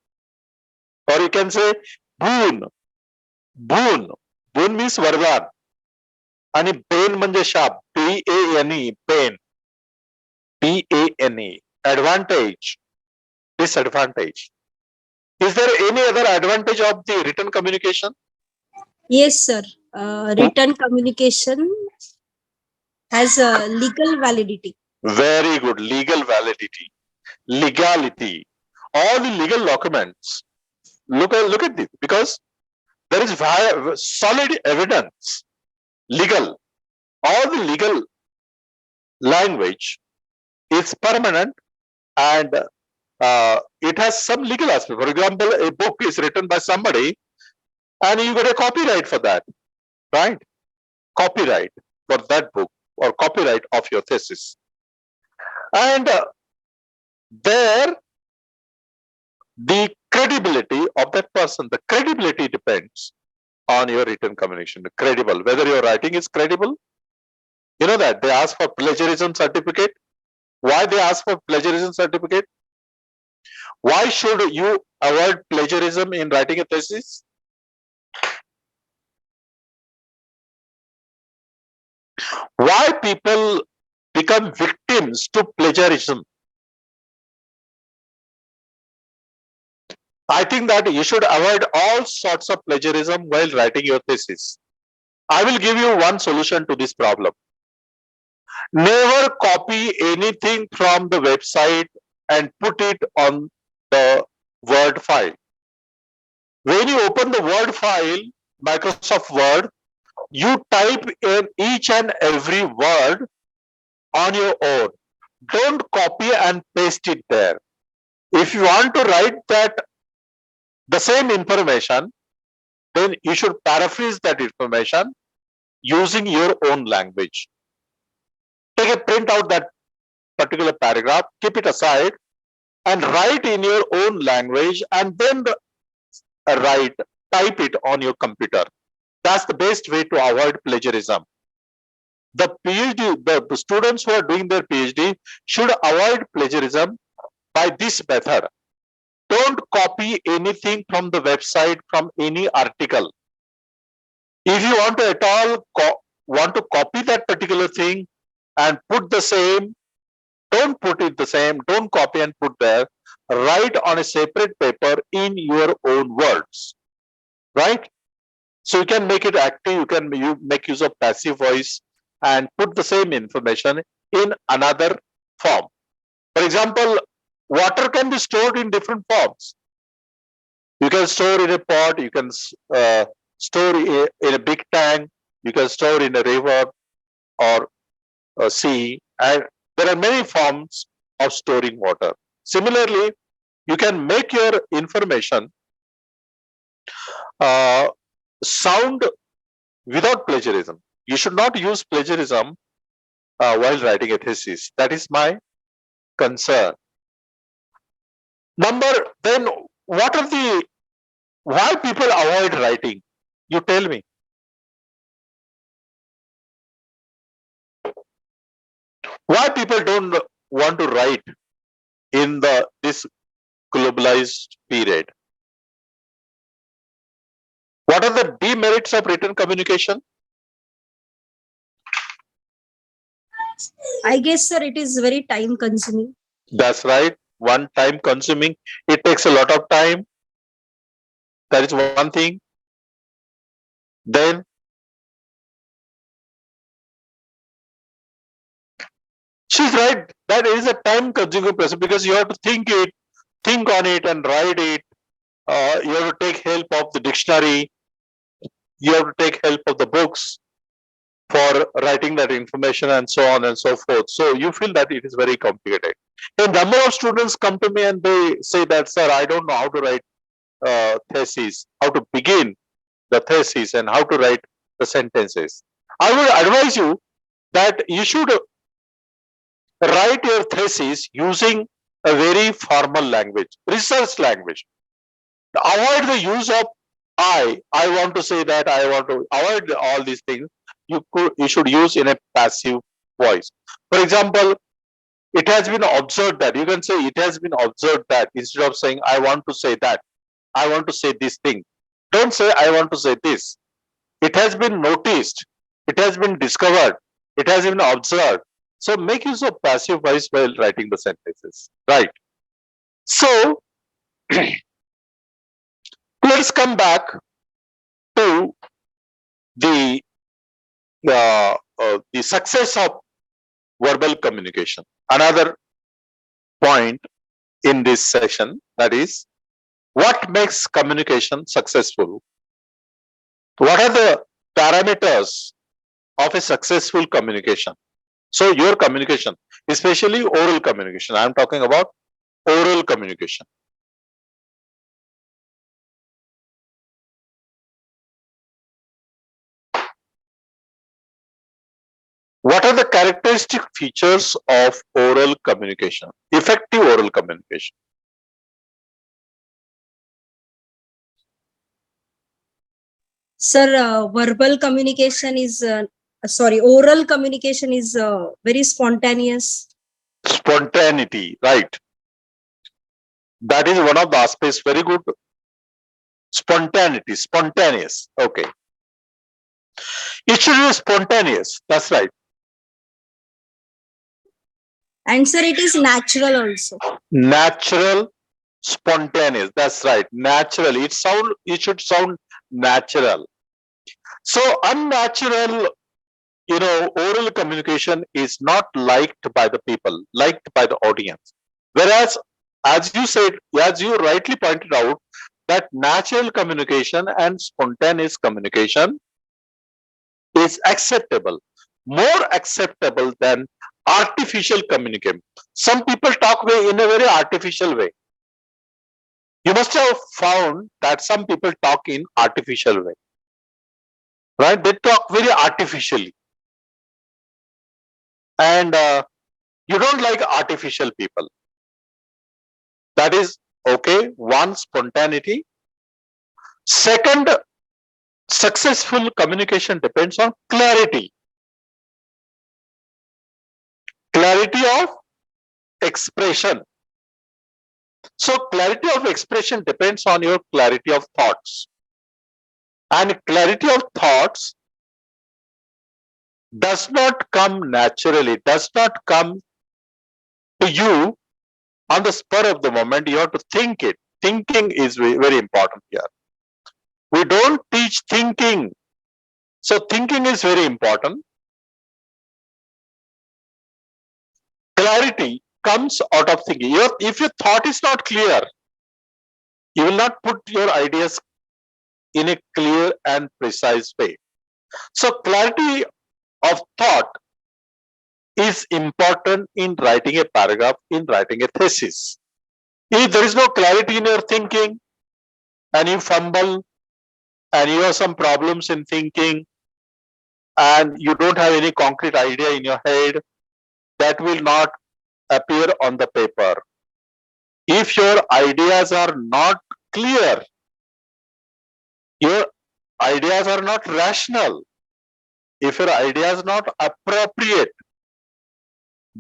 Or you can say boon. Boon. Boon means वरदान. आणि pane म्हणजे शाप. PANE, pane. PANE, advantage, disadvantage. Is there any other advantage of the written communication? yes, sir. Written communication has a legal validity. Very good. Legal validity, legality, all the legal documents. Look at this, because there is solid evidence, legal. All the legal language is permanent and it has some legal aspect. For example, a book is written by somebody and you get a copyright for that, right? Copyright for that book or copyright of your thesis. And there, the credibility of that person, the credibility depends on your written communication. Credible, whether your writing is credible. You know that they ask for plagiarism certificate. Why they ask for plagiarism certificate? Why should you avoid plagiarism in writing a thesis? Why people become victims to plagiarism? I think that you should avoid all sorts of plagiarism while writing your thesis. I will give you one solution to this problem. Never copy anything from the website and put it on the Word file. When you open the Word file, Microsoft Word, you type in each and every word on your own. Don't copy and paste it there. If you want to write the same information, then you should paraphrase that information using your own language. Take a print out that particular paragraph, keep it aside, and write in your own language, and then type it on your computer. That's the best way to avoid plagiarism. The PhD, the students who are doing their PhD should avoid plagiarism by this method. Don't copy anything from the website, from any article. If you want to at all want to copy that particular thing and put the same, don't put it the same, don't copy and put there. Write on a separate paper in your own words, right? So you can make it active, you make use of passive voice and put the same information in another form. For example, water can be stored in different forms. You can store in a pot, you can store in a big tank, you can store in a river or a sea, and there are many forms of storing water. Similarly, you can make your information sound without plagiarism. You should not use plagiarism while writing a thesis. That is my concern. Then what are the, why people avoid writing? You tell me. Why people don't want to write in this globalized period? What are the demerits of written communication? I guess, sir, it is very time consuming. That's right. One, time consuming. It takes a lot of time. That is one thing. Then she's right. That is a time consuming process because you have to think on it and write it. You have to take help of the dictionary. You have to take help of the books for writing that information and so on and so forth. So you feel that it is very complicated. A number of students come to me and they say that, sir, I don't know how to write thesis, how to begin the thesis and how to write the sentences. I would advise you that you should write your thesis using a very formal language, research language. Avoid the use of I want to say that, I want to avoid all these things. You should use in a passive voice. For example, it has been observed that, you can say it has been observed that, instead of saying I want to say that, I want to say this thing. Don't say I want to say this. It has been noticed, it has been discovered, it has been observed. So make use of passive voice while writing the sentences, right? So let's come back to the success of verbal communication. Another point in this session, that is, what makes communication successful? What are the parameters of a successful communication? So your communication, especially oral communication, I am talking about oral communication. What are the characteristic features of oral communication, effective oral communication? Sir, oral communication is very spontaneous. Spontaneity, right. That is one of the aspects, very good. Spontaneity, spontaneous, okay. It should be spontaneous, that's right. And sir, it is natural also. Natural, spontaneous, that's right. Natural, it should sound natural. So unnatural, oral communication is not liked by the people, liked by the audience. Whereas, as you rightly pointed out, that natural communication and spontaneous communication is acceptable, more acceptable than artificial communication. Some people talk in a very artificial way. You must have found that some people talk in artificial way, right? They talk very artificially. And you don't like artificial people. That is okay. One, spontaneity. Second, successful communication depends on clarity. Clarity of expression. So clarity of expression depends on your clarity of thoughts. And clarity of thoughts does not come naturally, does not come to you on the spur of the moment. You have to think it. Thinking is very important here. We don't teach thinking. So thinking is very important. Clarity comes out of thinking. If your thought is not clear, You will not put your ideas in a clear and precise way. So clarity of thought is important in writing a paragraph, in writing a thesis. If there is no clarity in your thinking and you fumble and you have some problems in thinking and you don't have any concrete idea in your head, that will not appear on the paper. If your ideas are not clear, your ideas are not rational, if your ideas are not appropriate,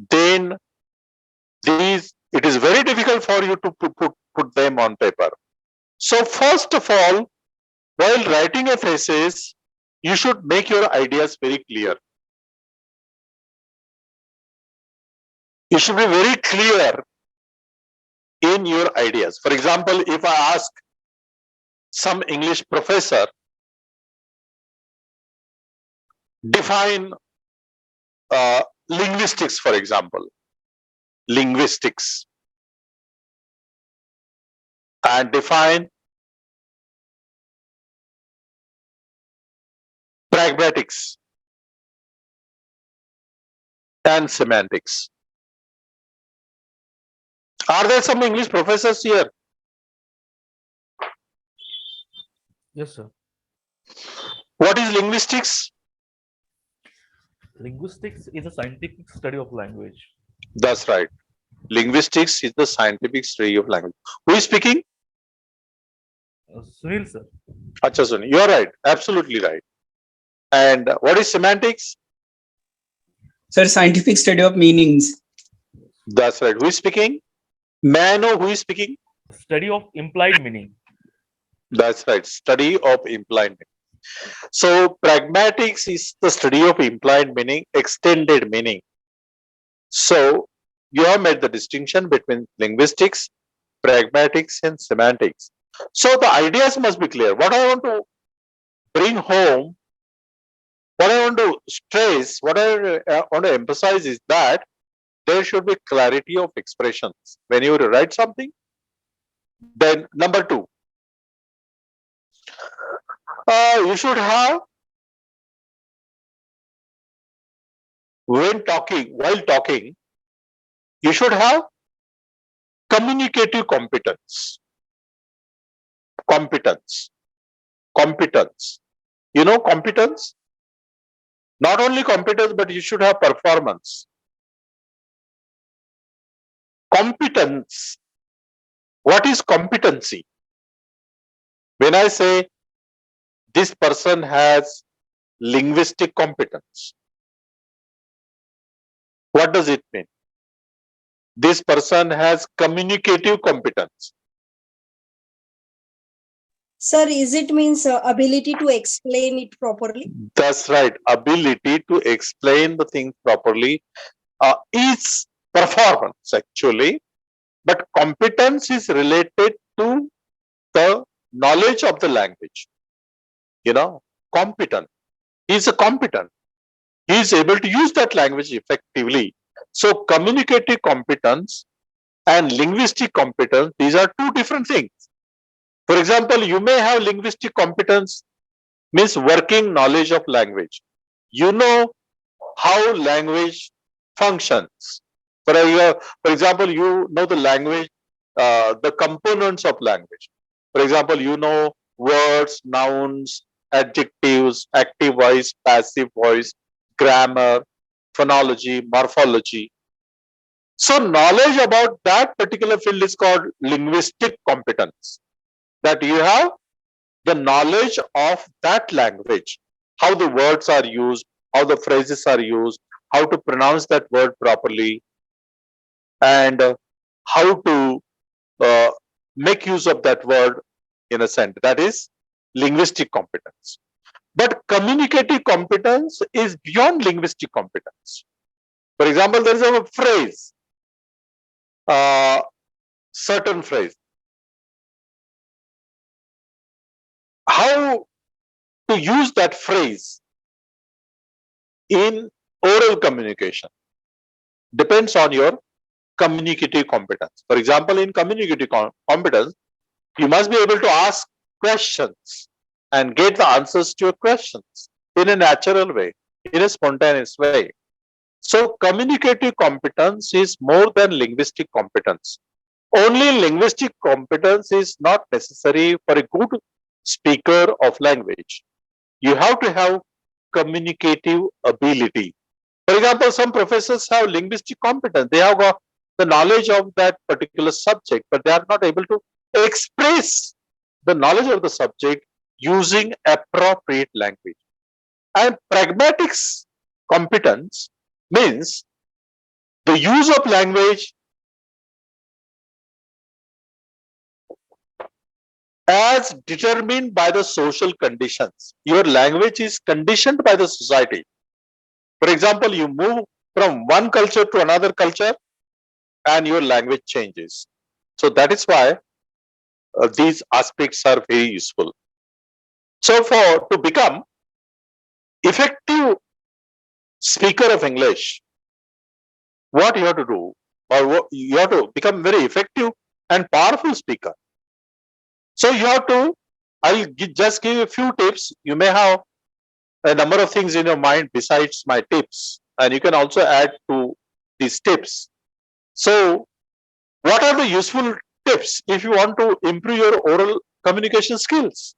then it is very difficult for you to put them on paper. So first of all, while writing a thesis, you should make your ideas very clear. You should be very clear in your ideas. For example, if I ask some English professor, define linguistics, for example, linguistics, and define pragmatics and semantics. Are there some English professors here? Yes, sir. What is linguistics? Linguistics is a scientific study of language. That's right. Linguistics is the scientific study of language. Who is speaking? Sunil, sir. Acha Sunil, you are right. Absolutely right. And what is semantics? Sir, scientific study of meanings. That's right. Who is speaking? May I know who is speaking? Study of implied meaning. That's right. Study of implied meaning. So pragmatics is the study of implied meaning, extended meaning. So you have made the distinction between linguistics, pragmatics, and semantics. So the ideas must be clear. What I want to bring home, what I want to stress, what I want to emphasize is that there should be clarity of expressions. When you write something, then number two, you should have, while talking, you should have communicative competence. Competence. You know competence? Not only competence, but you should have performance. Competence. What is competency? When I say this person has linguistic competence, what does it mean? This person has communicative competence. Sir, is it means ability to explain it properly? That's right. Ability to explain the thing properly is performance actually, but competence is related to the knowledge of the language. You know, competent. He is competent. He is able to use that language effectively. So communicative competence and linguistic competence, these are two different things. For example, you may have linguistic competence, means working knowledge of language. You know how language functions. For example, you know the language, the components of language. For example, you know words, nouns, adjectives, active voice, passive voice, grammar, phonology, morphology. So knowledge about that particular field is called linguistic competence. That you have the knowledge of that language, how the words are used, how the phrases are used, how to pronounce that word properly, and how to make use of that word in a sentence. That is linguistic competence. But communicative competence is beyond linguistic competence. For example, there is a phrase, certain phrase. How to use that phrase in oral communication depends on your communicative competence. For example, in communicative competence, You must be able to ask questions and get the answers to your questions in a natural way, in a spontaneous way. So communicative competence is more than linguistic competence. Only linguistic competence is not necessary for a good speaker of language. You have to have communicative ability. For example, some professors have linguistic competence. They have got the knowledge of that particular subject, but they are not able to express the knowledge of the subject using appropriate language. And pragmatics competence means the use of language as determined by the social conditions. Your language is conditioned by the society. For example, you move from one culture to another culture and your language changes. So that is why these aspects are very useful. So to become effective speaker of English, what you have to do, or you have to become very effective and powerful speaker. So you have to, just give you a few tips. You may have a number of things in your mind besides my tips, and you can also add to these tips. So what are the useful tips if you want to improve your oral communication skills?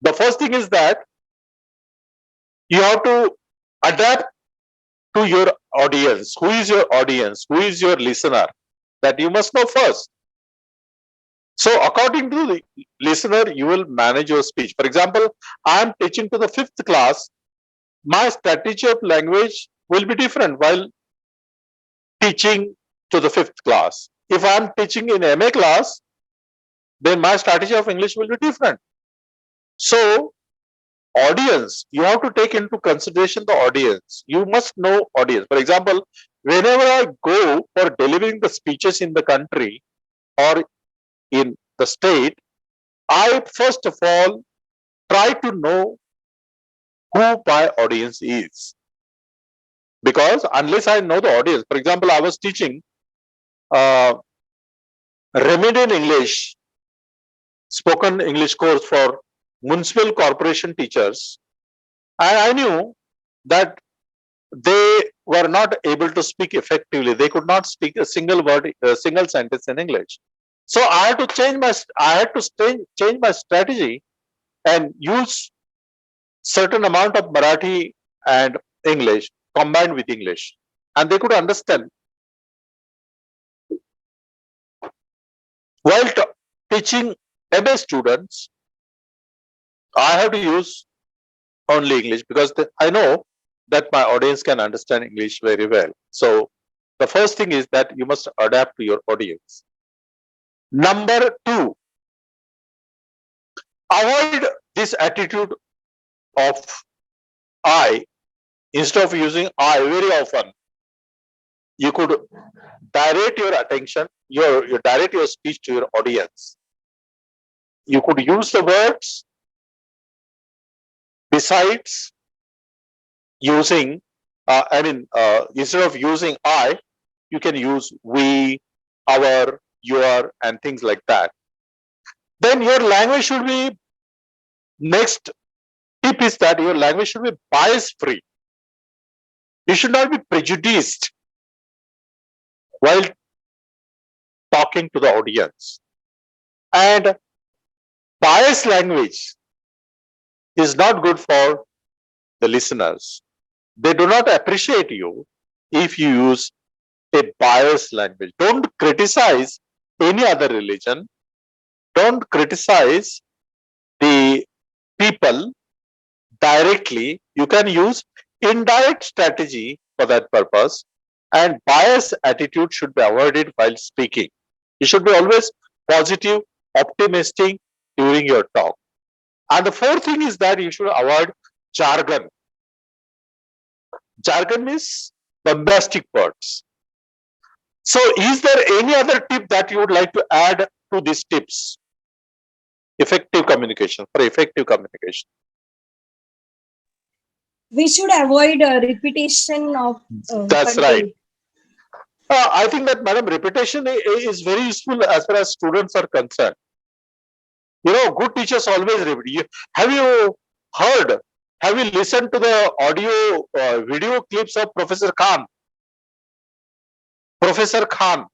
The first thing is that you have to adapt to your audience. Who is your audience? Who is your listener? That you must know first. So according to the listener, you will manage your speech. For example, I am teaching to the 5th class. My strategy of language will be different while teaching to the 5th class. If I am teaching in MA class, then my strategy of English will be different. So audience, you have to take into consideration the audience. You must know audience. For example, whenever I go for delivering the speeches in the country or in the state, I first of all try to know who my audience is. Because unless I know the audience, for example, I was teaching remedial English, spoken English course for municipal corporation teachers, and I knew that they were not able to speak effectively. They could not speak a single word, a single sentence in English. So I had to change my strategy and use certain amount of Marathi and English combined with English, and they could understand. While teaching MA students, I have to use only English because I know that my audience can understand English very well. So the first thing is that you must adapt to your audience. Number 2, avoid this attitude of I. Instead of using I very often, you could direct your attention, you direct your speech to your audience. You could use the words besides using, instead of using I, you can use we, our, your, and things like that. Then your language should be, next tip is that your language should be bias free. You should not be prejudiced while talking to the audience. And biased language is not good for the listeners. They do not appreciate you if you use a biased language. Don't criticize any other religion. Don't criticize the people directly. You can use indirect strategy for that purpose, and bias attitude should be avoided while speaking. You should be always positive, optimistic during your talk. And the fourth thing is that you should avoid jargon. Jargon means bombastic words. So is there any other tip that you would like to add to these tips? Effective communication, for effective communication. We should avoid repetition of That's content. right. I think that, madam, repetition is very useful as far as students are concerned. Good teachers always repeat. Have you heard? Have you listened to the audio video clips of Professor Khan? Professor Khan.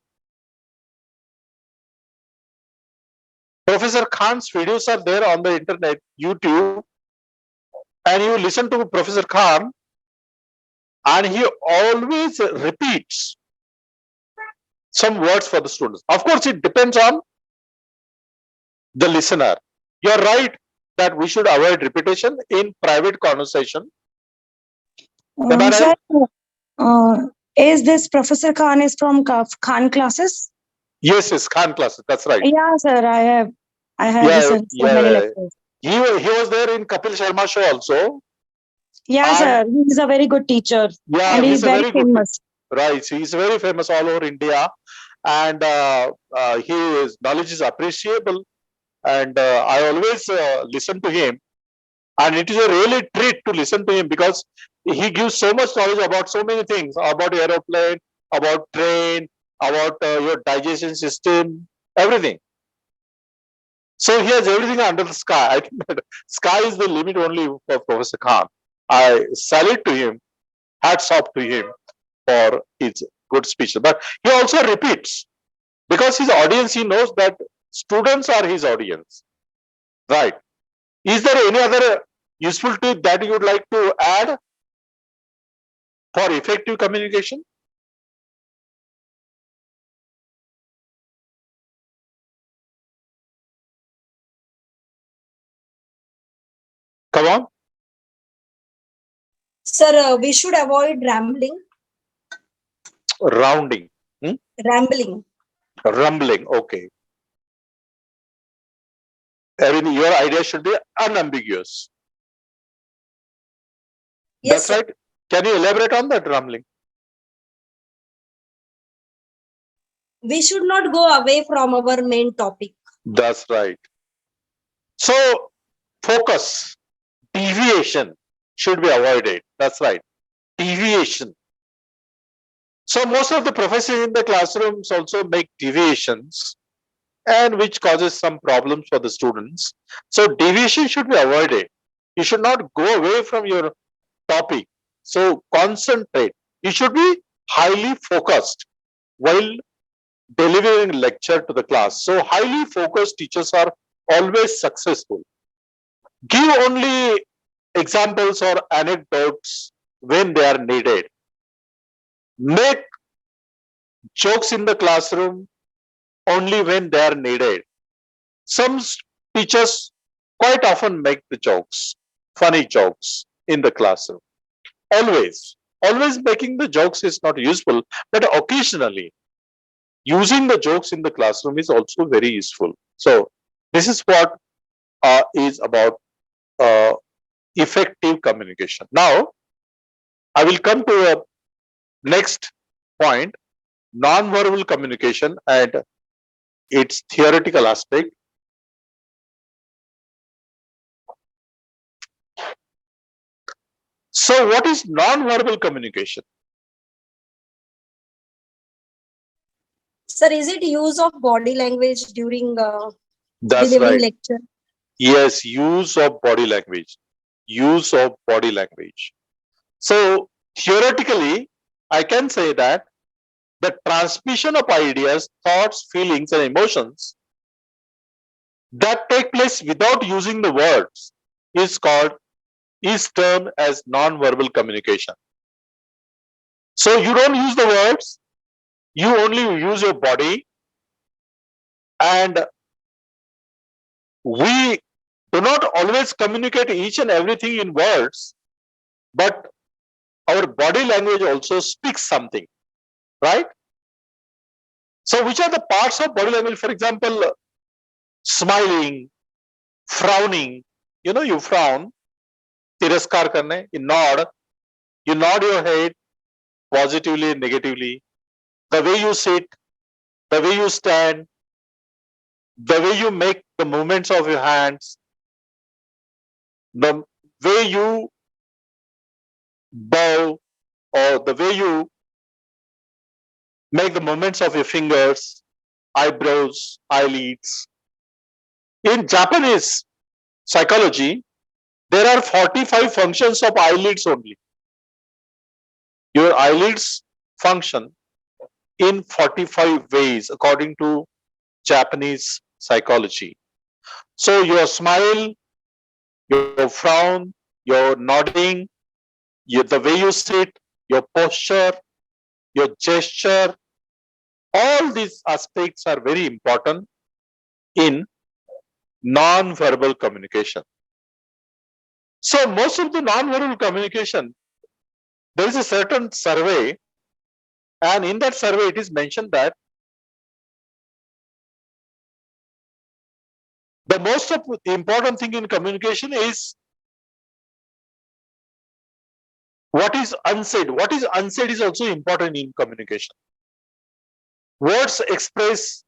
Professor Khan's videos are there on the internet, YouTube, and you listen to Professor Khan, and he always repeats some words for the students. Of course, it depends on the listener. You're right that we should avoid repetition in private conversation. Am I Sir, right? is this Professor Khan is from Khan classes? Yes, Khan classes. That's right. Yeah, sir. I have listened to many lectures. He was there in Kapil Sharma show also. Yeah, sir. He's a very good teacher. Yeah, and he's very famous. Right. He's very famous all over India, and his knowledge is appreciable. And I always listen to him, and it is a really treat to listen to him because he gives so much knowledge about so many things, about aeroplane, about train, about your digestion system, everything. So he has everything under the sky. I think that sky is the limit only for Professor Khan. I salute to him, hats off to him for his good speech. But he also repeats because his audience, he knows that students are his audience. Right. Is there any other useful tip that you would like to add for effective communication? Come on. Sir, we should avoid rambling. Rounding. Rambling. Rumbling. Okay. I mean, your idea should be unambiguous. Yes, that's right. Can you elaborate on that, rumbling? We should not go away from our main topic. That's right. So, focus, deviation should be avoided. That's right. Deviation. So, most of the professors in the classrooms also make deviations, and which causes some problems for the students. So, deviation should be avoided. You should not go away from your topic. So, concentrate. You should be highly focused while delivering lecture to the class. So, highly focused teachers are always successful. Give only examples or anecdotes when they are needed. Make jokes in the classroom only when they are needed. Some teachers quite often make the jokes, funny jokes in the classroom. Always making the jokes is not useful, but occasionally using the jokes in the classroom is also very useful. So this is what is about effective communication. Now, I will come to a next point, non-verbal communication and its theoretical aspect. So, what is non-verbal communication? Sir, is it use of body language during That's delivering right. lecture? Yes, use of body language. Use of body language. So, theoretically, I can say that the transmission of ideas, thoughts, feelings, and emotions that take place without using the words is termed as non-verbal communication. So you don't use the words, you only use your body, and we do not always communicate each and everything in words, but our body language also speaks something, right? So which are the parts of body language? For example, smiling, frowning, you frown, tiraskar karne, you nod your head positively and negatively, the way you sit, the way you stand, the way you make the movements of your hands, the way you bow, or the way you make the movements of your fingers, eyebrows, eyelids, In Japanese psychology, there are 45 functions of eyelids only. Your eyelids function in 45 ways according to Japanese psychology. So your smile, your frown, your nodding, the way you sit, your posture, your gesture, all these aspects are very important in non-verbal communication. So most of the non-verbal communication, there is a certain survey, and in that survey it is mentioned that the most of the important thing in communication is what is unsaid. What is unsaid is also important in communication. Words express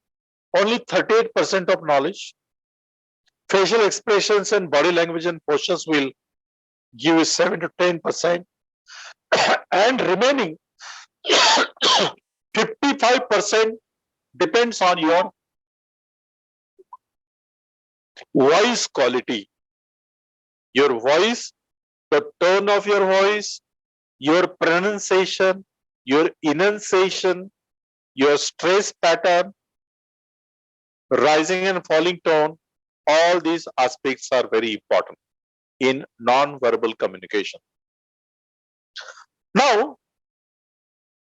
only 38% of knowledge. Facial expressions and body language and postures will give you 7 to 10%. And remaining 55% depends on your voice quality. Your voice, the tone of your voice, your pronunciation, your enunciation, your stress pattern, rising and falling tone, all these aspects are very important in non-verbal communication. Now,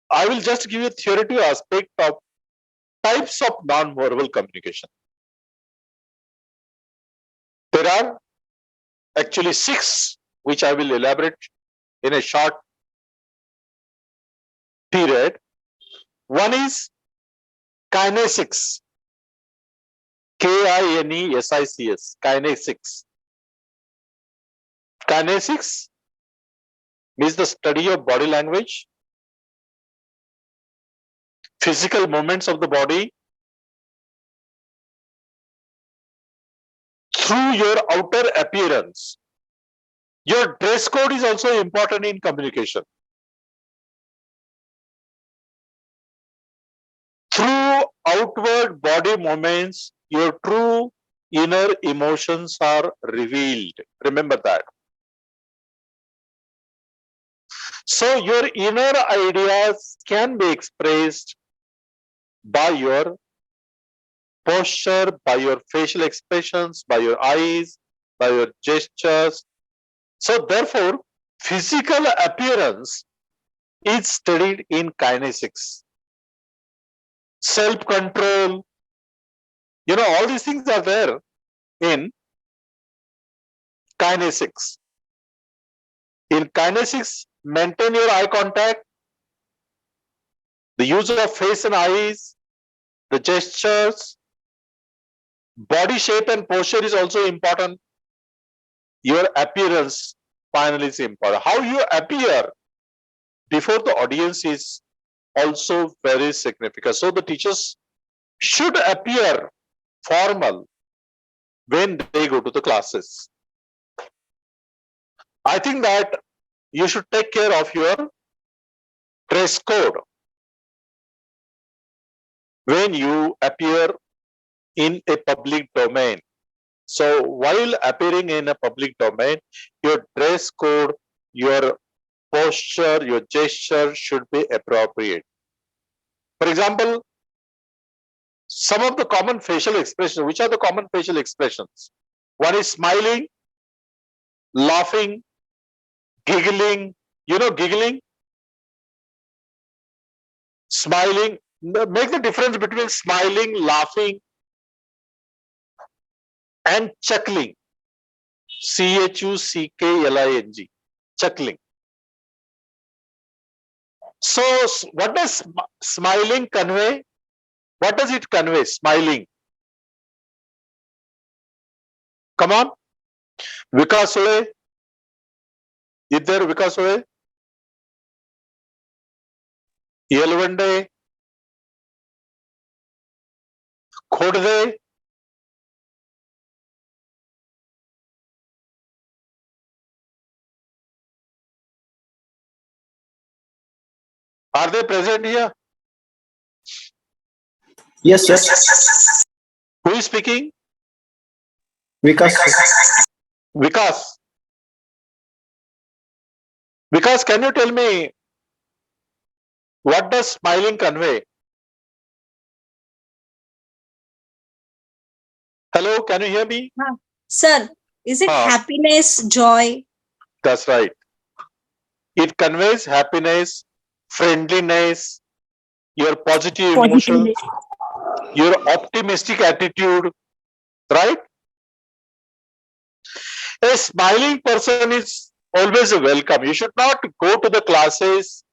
I will just give you a theoretical aspect of types of non-verbal communication. There are actually 6, which I will elaborate in a short period. One is kinesics. Kinesics. Kinesics. Kinesics means the study of body language, physical movements of the body through your outer appearance. Your dress code is also important in communication. Through outward body movements, your true inner emotions are revealed. Remember that. So your inner ideas can be expressed by your posture, by your facial expressions, by your eyes, by your gestures. So therefore, physical appearance is studied in kinesics. Self-control, all these things are there in kinesics. In kinesics, maintain your eye contact, the use of face and eyes, the gestures, body shape and posture is also important. Your appearance finally is important. How you appear before the audience is also very significant. So the teachers should appear formal when they go to the classes. I think that you should take care of your dress code when you appear in a public domain. So while appearing in a public domain, your dress code, your posture, your gesture should be appropriate. For example, some of the common facial expressions, which are the common facial expressions? One is smiling, laughing, giggling. Giggling, smiling. Make the difference between smiling, laughing, and chuckling. Chuckling. Chuckling. So what does smiling convey? What does it convey? Smiling. Come on. Vikas Ole. Is there Vikas Ole? Yelvande. Khodde. Are they present here? Yes. Who is speaking? Vikas. Vikas. Vikas, can you tell me what does smiling convey? Hello, can you hear me? Sir, is it happiness, joy? That's right. It conveys happiness, friendliness, your positive emotions, your optimistic attitude, right? A smiling person is always welcome. You should not go to the classes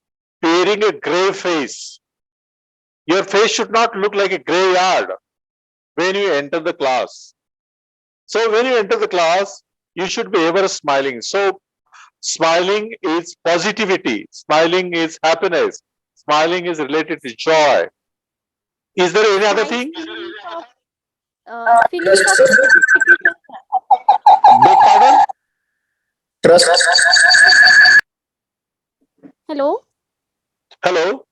wearing a grey face. Your face should not look like a graveyard when you enter the class. So when you enter the class, you should be ever smiling. So smiling is positivity. Smiling is happiness. Smiling is related to joy. Is there any other thing? Feelings of satisfaction. Beg pardon? Trust. Hello. Hello?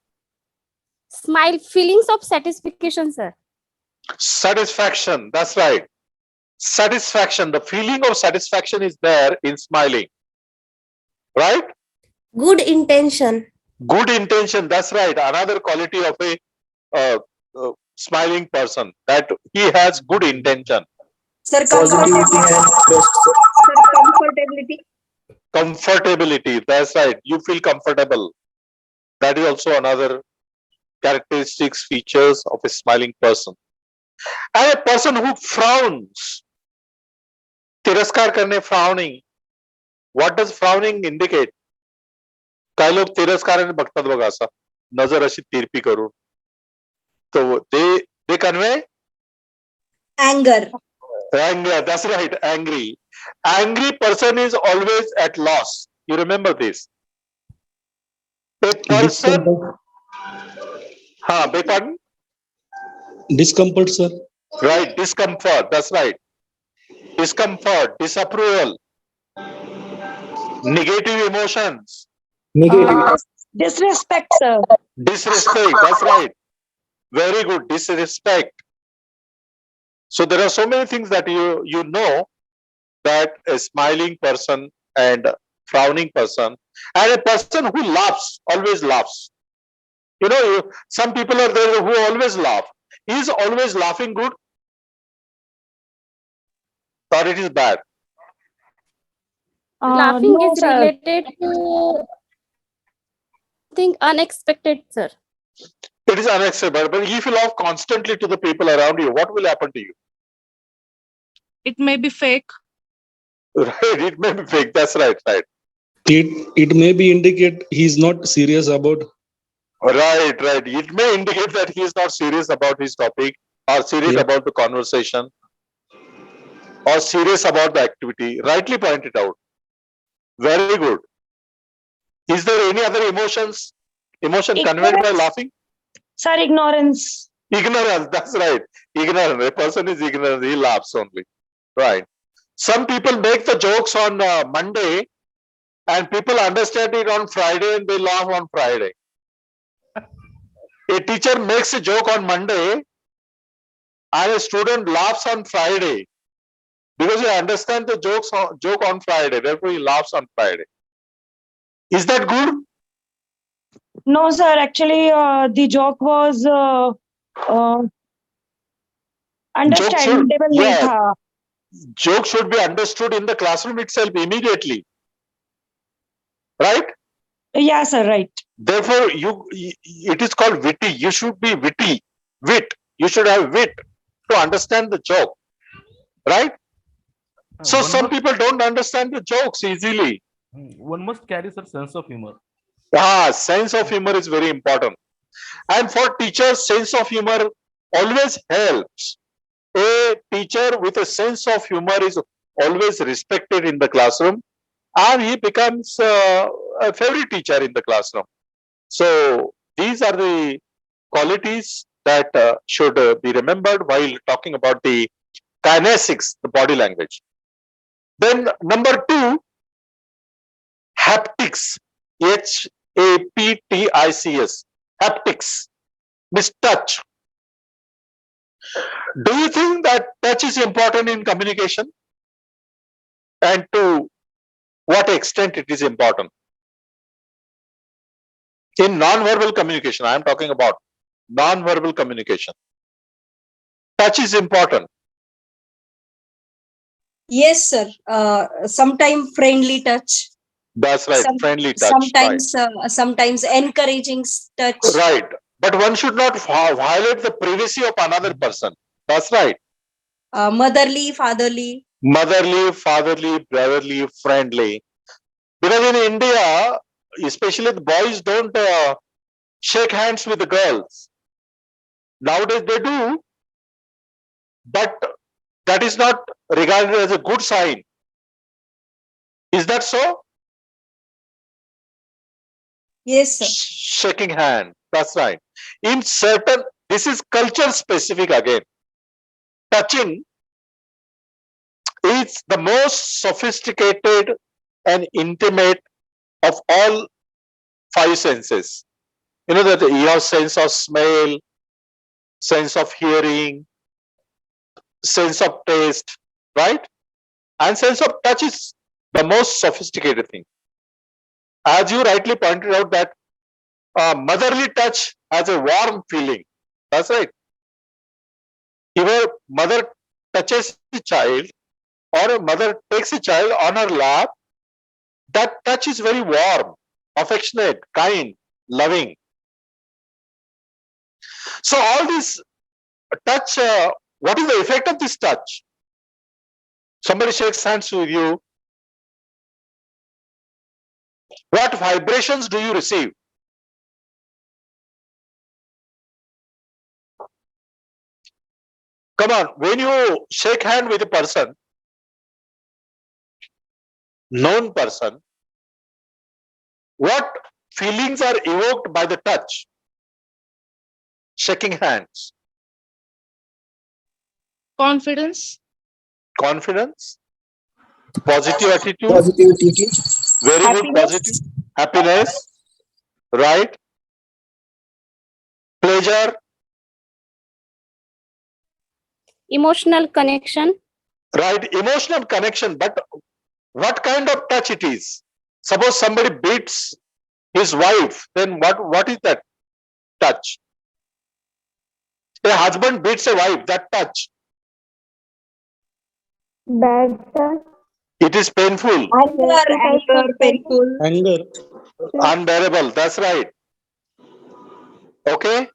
Smile. Feelings of satisfaction, sir. Satisfaction. That's right. Satisfaction. The feeling of satisfaction is there in smiling. Right? Good intention. Good intention. That's right. Another quality of a smiling person, that he has good intention. Sir, Positivity and trust. Sir, comfortability. Comfortability. That's right. You feel comfortable. That is also another characteristics, features of a smiling person. And a person who frowns, तिरस्कार करने, frowning. What does frowning indicate? काही लोक तिरस्काराने बघतात बघा, असा नजर अशी तिरपी करून. So they convey Anger. anger. That's right. Angry. Angry person is always at loss. You remember this. A person. Beg pardon? Discomfort, sir. Right. Discomfort. That's right. Discomfort, disapproval, negative emotions. Disrespect, sir. Disrespect. That's right. Very good. Disrespect. So there are so many things that you know that a smiling person and frowning person and a person who laughs, always laughs. You know, some people are there who always laugh. He is always laughing good, or it is bad. Laughing No, is sir. related to something unexpected, sir. It is unacceptable. But if you laugh constantly to the people around you, what will happen to you? It may be fake. Right, it may be fake. That's right, right. It may be indicate he's not serious about. Right, right. It may indicate that he is not serious about his topic, or serious about the conversation, or serious about the activity. Rightly pointed out. Very good. Is there any other emotions? Emotion conveyed by laughing? Sir, ignorance. Ignorance. That's right. Ignorance. A person is ignorant. He laughs only. Right. Some people make the jokes on Monday, and people understand it on Friday, and they laugh on Friday. A teacher makes a joke on Monday, and a student laughs on Friday because he understands the joke on Friday. Therefore, he laughs on Friday. Is that good? No, sir. Actually, the joke was understandable. Joke should be understood in the classroom itself immediately. Right? Yeah, sir. Right. Therefore, it is called witty. You should be witty. Wit. You should have wit to understand the joke. Right? So some people don't understand the jokes easily. One must carry a sense of humor. Sense of humor is very important. And for teachers, sense of humor always helps. A teacher with a sense of humor is always respected in the classroom, and he becomes a favorite teacher in the classroom. So these are the qualities that should be remembered while talking about the kinesics, the body language. Then number 2, haptics. Haptics. Haptics means touch. Do you think that touch is important in communication? and to what extent it is important. In non-verbal communication, I am talking about non-verbal communication. Touch is important. Yes, sir. Sometimes friendly touch. That's right, friendly touch. Sometimes encouraging touch. Right. But one should not violate the privacy of another person. That's right. Motherly, fatherly. Motherly, fatherly, brotherly, friendly. Because in India, especially the boys don't shake hands with the girls. Nowadays they do, but that is not regarded as a good sign. Is that so? Yes, sir. Shaking hand. That's right. In certain, this is culture specific again. Touching is the most sophisticated and intimate of all five senses. You know that you have sense of smell, sense of hearing, sense of taste, right? And sense of touch is the most sophisticated thing. As you rightly pointed out that motherly touch has a warm feeling. That's right. If a mother touches the child or a mother takes a child on her lap, that touch is very warm, affectionate, kind, loving. So all this touch, what is the effect of this touch? Somebody shakes hands with you. What vibrations do you receive? Come on, when you shake hand with a person, known person, what feelings are evoked by the touch? Shaking hands. Confidence. Confidence. Positive attitude. Positivity. Very good, positive. Happiness. Right. Pleasure. Emotional connection. Right, emotional connection. But what kind of touch it is? Suppose somebody beats his wife, then what is that touch? A husband beats a wife, that touch. Bad touch. It is painful. Anger, painful. Anger. Unbearable. That's right. Okay.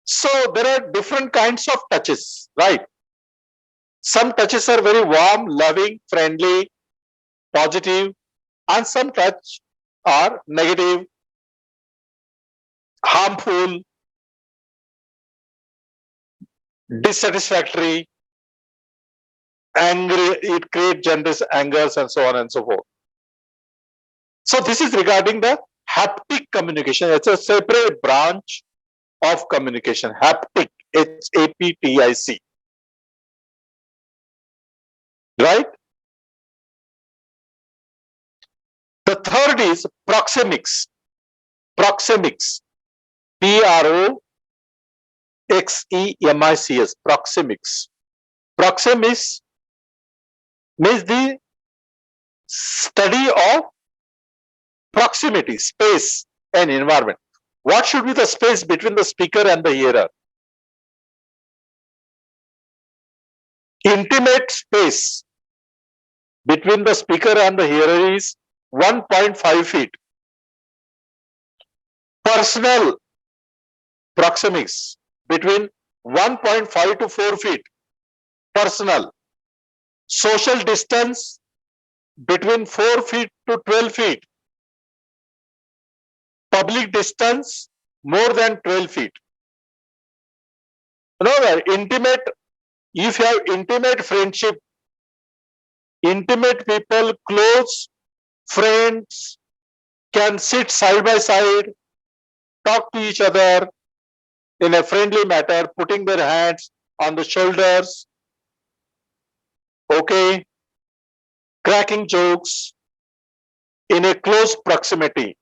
So there are different kinds of touches, right? Some touches are very warm, loving, friendly, positive, and some touch are negative, harmful, dissatisfactory, angry, it creates generous angers and so on and so forth. So this is regarding the haptic communication. It's a separate branch of communication. Haptic, H-A-P-T-I-C. Right? The third is proxemics. Proxemics. P-R-O-X-E-M-I-C-S. Proxemics. Proxemics means the study of proximity, space and environment. What should be the space between the speaker and the hearer? Intimate space between the speaker and the hearer is 1.5 feet. Personal proxemics between 1.5 to 4 feet. Personal. Social distance between 4 feet to 12 feet. Public distance more than 12 feet. You know that intimate, if you have intimate friendship, intimate people, close friends can sit side by side, talk to each other in a friendly manner, putting their hands on the shoulders, okay, cracking jokes in a close proximity,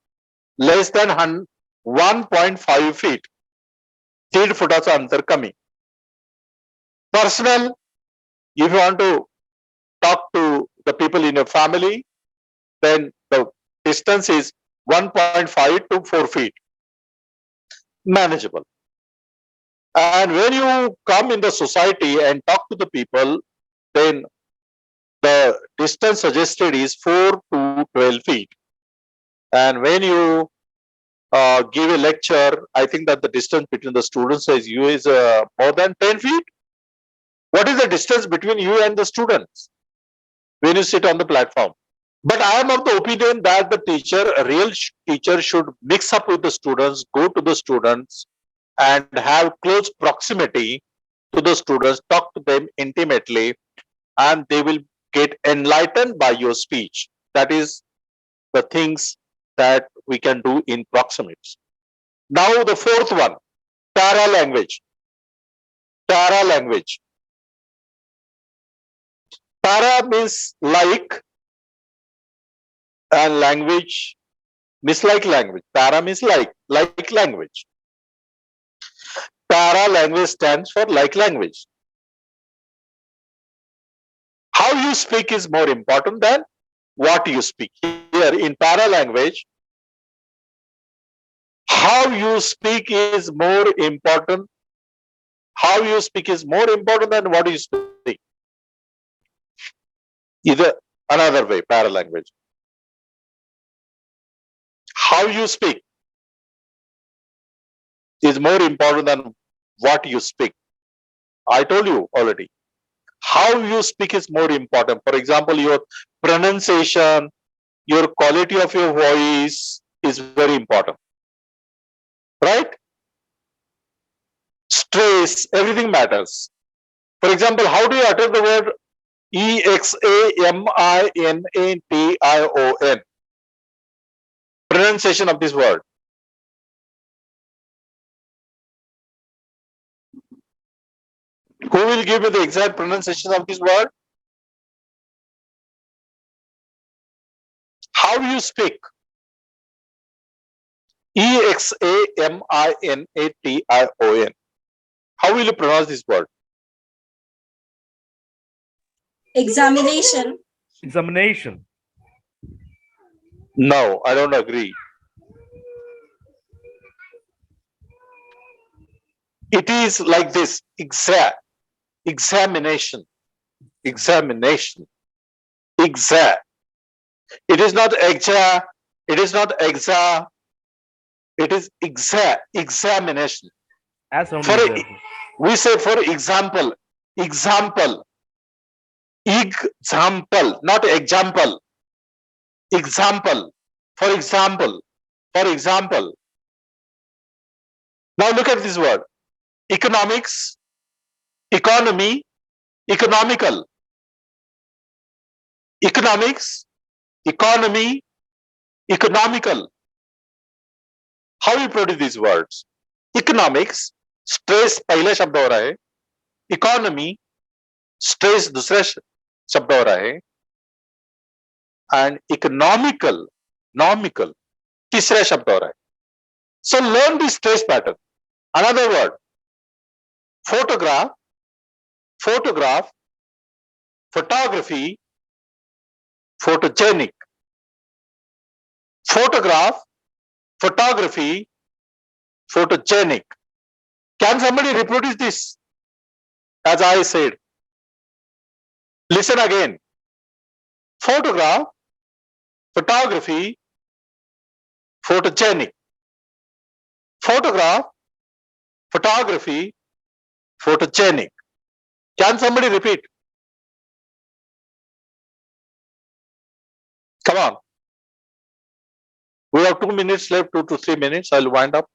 less than 1.5 feet. 3 फुटाचं अंतर कमी. Personal, if you want to talk to the people in your family, then the distance is 1.5 to 4 feet. Manageable. And when you come in the society and talk to the people, then the distance suggested is 4 to 12 feet. And when you give a lecture, I think that the distance between the students is more than 10 feet. What is the distance between you and the students when you sit on the platform? But I am of the opinion that the teacher, a real teacher, should mix up with the students, go to the students, and have close proximity to the students, talk to them intimately, and they will get enlightened by your speech. That is the things that we can do in proximity. Now the fourth one, para language. Para language. Para means like, and language means like language. Para means like language. Para language stands for like language. How you speak is more important than what you speak. Here in para language, how you speak is more important. How you speak is more important than what you speak. Either another way, para language. How you speak is more important than what you speak. I told you already. How you speak is more important. For example, your pronunciation, your quality of your voice is very important. Right? Stress, everything matters. For example, how do you utter the word examination? Pronunciation of this word. Who will give me the exact pronunciation of this word? How you speak? examination. How will you pronounce this word? Examination. Examination. No, I don't agree. It is like this, examination. Examination. It is not exa, it is not exa, it is examination. We say for example, not example. Example, for example. Now look at this word. Economics, economy, economical. Economics, economy, economical. How we produce these words? Economics, stress पहला शब्द हो रहा है. Economy, stress दूसरा शब्द हो रहा है. And economical, तीसरा शब्द हो रहा है. So learn this stress pattern. Another word, photograph, photography, photogenic. Photograph, photography, photogenic. Can somebody reproduce this? As I said. Listen again. Photograph, photography, photogenic. Photograph, photography, photogenic. Can somebody repeat? Come on. We have 2 minutes left, 2 to 3 minutes. I'll wind up.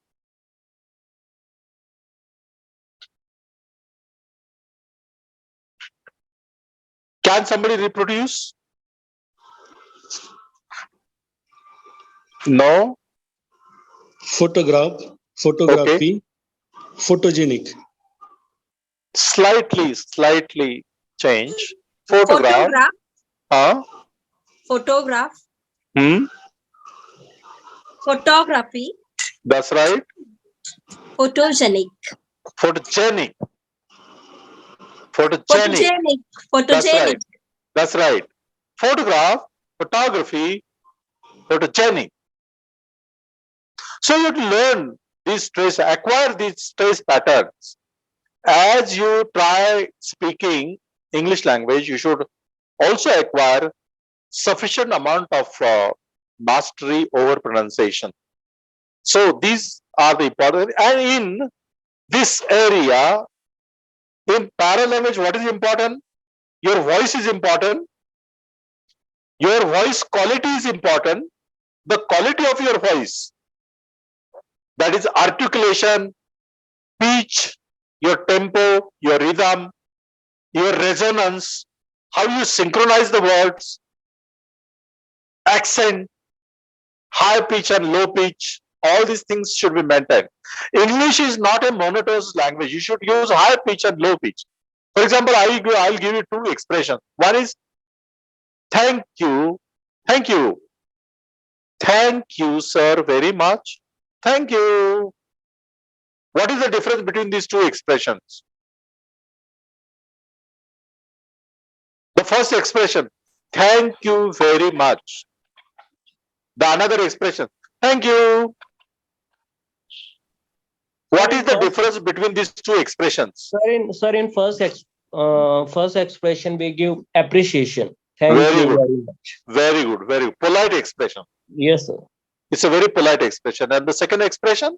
Can somebody reproduce? No. Photograph, photography, photogenic. Slightly change. Photograph. Photograph. Photography. That's right. Photogenic. Photogenic. Photogenic. That's right. That's right. Photograph, photography, photogenic. So you have to learn these trace, acquire these trace patterns. As you try speaking English language, you should also acquire sufficient amount of mastery over pronunciation. So these are the important, and in this area, in parallel language, what is important? Your voice is important. Your voice quality is important. The quality of your voice, that is articulation, pitch, your tempo, your rhythm, your resonance, how you synchronize the words, accent, high pitch and low pitch, all these things should be maintained. English is not a monotonous language. You should use high pitch and low pitch. For example, I'll give you two expressions. One is thank you, thank you. Thank you, sir, very much. Thank you. What is the difference between these two expressions? The first expression, thank you very much. The another expression, thank you. What is the difference between these two expressions? Sir, in first expression we give appreciation. Thank Very you good. very much. Very good, very good. Polite expression. Yes, sir. It's a very polite expression. And the second expression?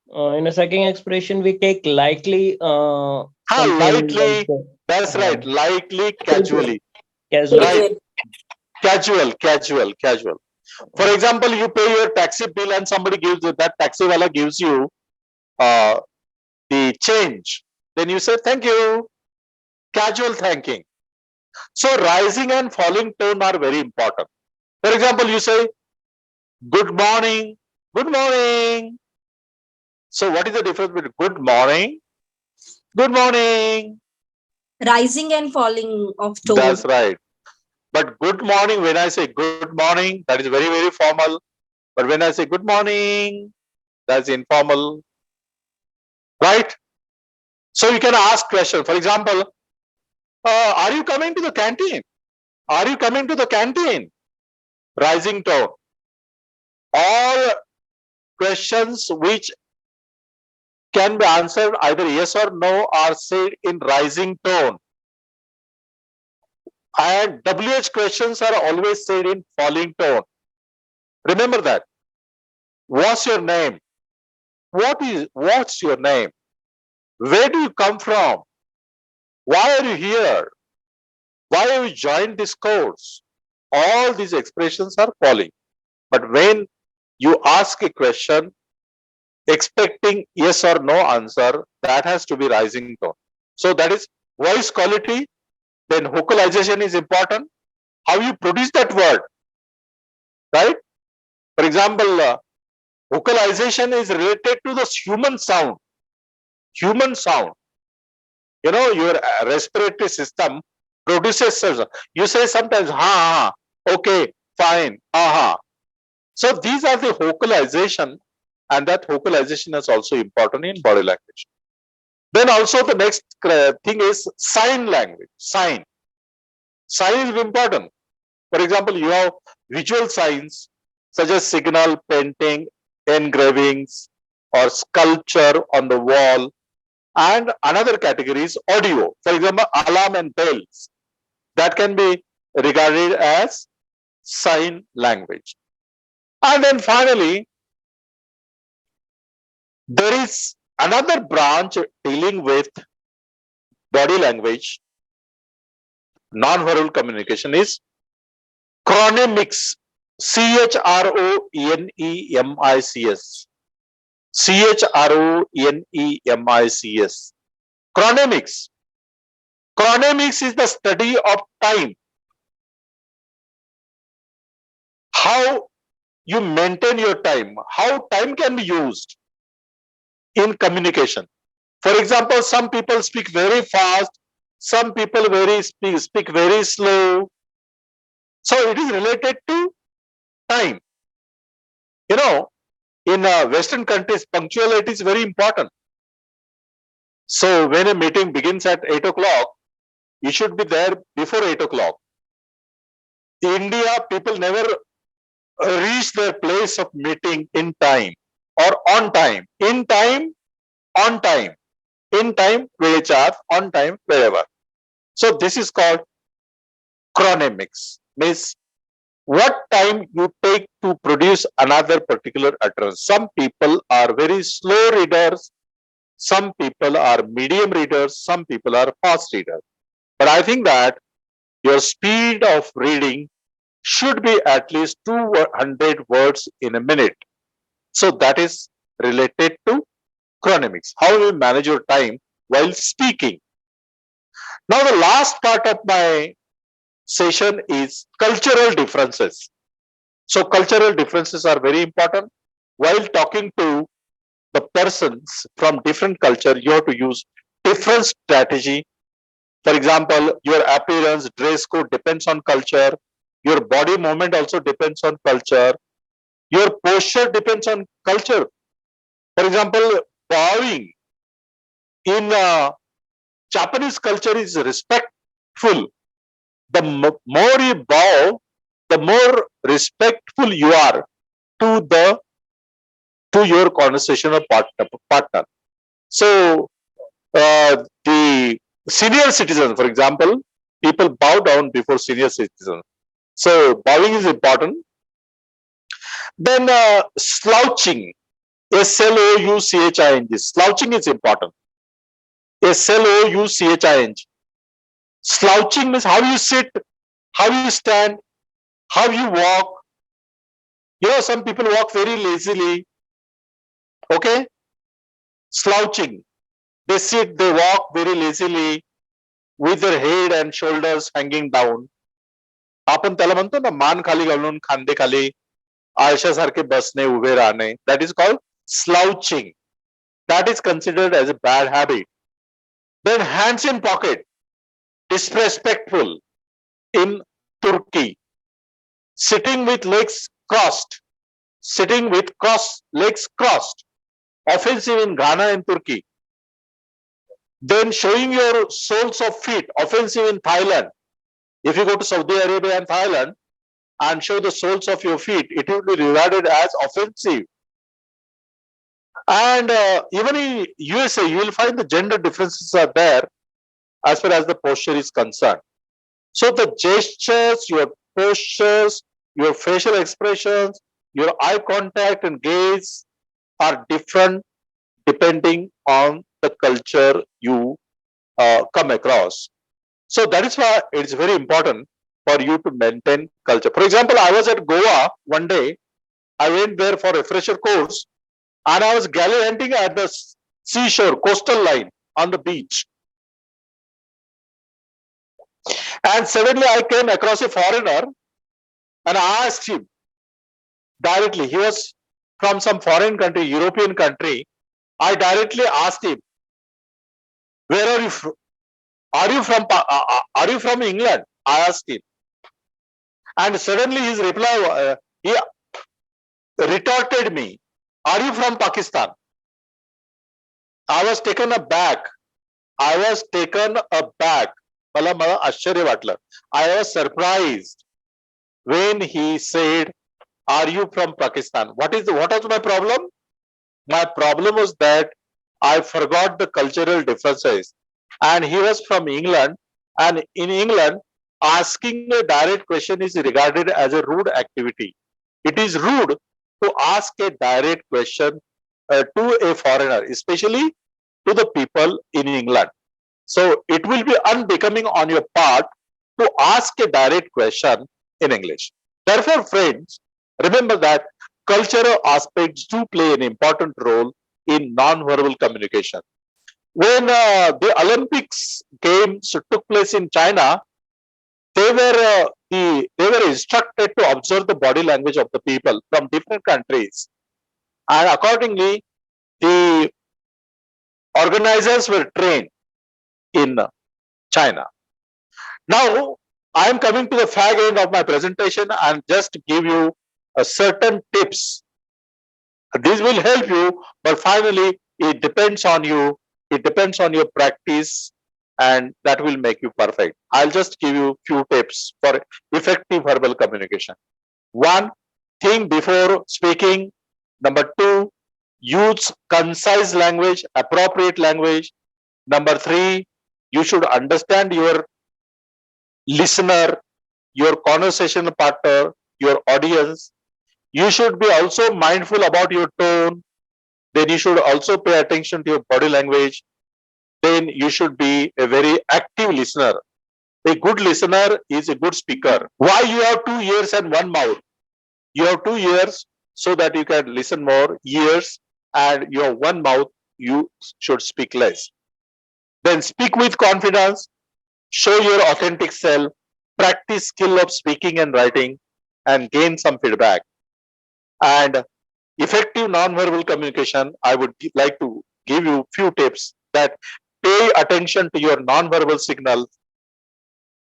In the second expression, we take lightly. Something Lightly. like, That's right. Lightly, casually. Casual. Right. Casual. For example, you pay your taxi bill and somebody gives you, that taxi wala gives you the change. Then you say, thank you. Casual thanking. So rising and falling tone are very important. For example, you say, good morning. Good morning. So what is the difference between good morning? Good morning. Rising and falling of tone. That's right. But good morning, when I say good morning, that is very, very formal. But when I say good morning, that's informal. Right? So you can ask questions. For example, are you coming to the canteen? Are you coming to the canteen? Rising tone. All questions which can be answered either yes or no are said in rising tone. And WH questions are always said in falling tone. Remember that. What's your name? What's your name? Where do you come from? Why are you here? Why have you joined this course? All these expressions are falling. But when you ask a question expecting yes or no answer, that has to be rising tone. So that is voice quality. Then vocalization is important. How you produce that word, right? For example, vocalization is related to the human sound. Human sound. You know, your respiratory system produces sound. You say sometimes, ha, okay, fine, aha. So these are the vocalization, and that vocalization is also important in body language. Then also the next thing is sign language. Sign is important. For example, you have visual signs such as signal, painting, engravings, or sculpture on the wall. And another category is audio. For example, alarm and bells. That can be regarded as sign language. And then finally, there is another branch dealing with body language, non-verbal communication, is chronemics. CHRONEMICS. CHRONEMICS. Chronemics. Chronemics is the study of time. How you maintain your time. How time can be used in communication. For example, some people speak very fast. Some people speak very slow. So it is related to time. You know, in Western countries, punctuality is very important. So when a meeting begins at 8 o'clock, you should be there before 8 o'clock. India, people never reach their place of meeting in time or on time. In time, on time. In time, wherever, on time, wherever. So this is called chronemics. Means what time you take to produce another particular utterance. Some people are very slow readers. Some people are medium readers. Some people are fast readers. But I think that your speed of reading should be at least 200 words in a minute. So that is related to chronemics. How you manage your time while speaking. Now the last part of my session is cultural differences. So cultural differences are very important. While talking to the persons from different culture, you have to use different strategy. For example, your appearance, dress code depends on culture. Your body movement also depends on culture. Your posture depends on culture. For example, bowing in Japanese culture is respectful. The more you bow, the more respectful you are to your conversational partner. So the senior citizens, for example, people bow down before senior citizens. So bowing is important. Then slouching, slouching. Slouching is important. Slouching. Slouching means how you sit, how you stand, how you walk. You know, some people walk very lazily. Okay? Slouching. They sit, they walk very lazily with their head and shoulders hanging down. आपण त्याला म्हणतो ना मान खाली घालून खांदे खाली आळशासारखे बसणे उभे राहणे. That is called slouching. That is considered as a bad habit. Then hands in pocket. Disrespectful in Turkey. Sitting with legs crossed. Sitting with legs crossed. Offensive in Ghana and Turkey. Then showing your soles of feet. Offensive in Thailand. If you go to Saudi Arabia and Thailand and show the soles of your feet, it will be regarded as offensive. And even in USA, you will find the gender differences are there as far as the posture is concerned. So the gestures, your postures, your facial expressions, your eye contact and gaze are different depending on the culture you come across. So that is why it's very important for you to maintain culture. For example, I was at Goa one day. I went there for a refresher course and I was gallivanting at the seashore, coastal line on the beach. And suddenly I came across a foreigner and I asked him directly. He was from some foreign country, European country. I directly asked him, where are you from? Are you from England? I asked him. And suddenly his reply, he retorted me, are you from Pakistan? I was taken aback. मला आश्चर्य वाटलं. I was surprised when he said, are you from Pakistan? What was my problem? My problem was that I forgot the cultural differences. And he was from England. And in England, asking a direct question is regarded as a rude activity. It is rude to ask a direct question to a foreigner, especially to the people in England. So it will be unbecoming on your part to ask a direct question in English. Therefore, friends, remember that cultural aspects do play an important role in non-verbal communication. When the Olympics games took place in China, they were instructed to observe the body language of the people from different countries, and accordingly, the organizers were trained in China. Now, I am coming to the fag end of my presentation and just give you certain tips. These will help you, but finally, it depends on you. It depends on your practice and that will make you perfect. I'll just give you few tips for effective verbal communication. One, think before speaking. Number two, use concise language, appropriate language. Number three, you should understand your listener, your conversation partner, your audience. You should be also mindful about your tone. Then you should also pay attention to your body language. Then you should be a very active listener. A good listener is a good speaker. Why you have 2 ears and 1 mouth? You have 2 ears so that you can listen more, ears, and you have 1 mouth, you should speak less. Then speak with confidence, show your authentic self, practice skill of speaking and writing, and gain some feedback. And effective nonverbal communication, I would like to give you few tips that pay attention to your nonverbal signal,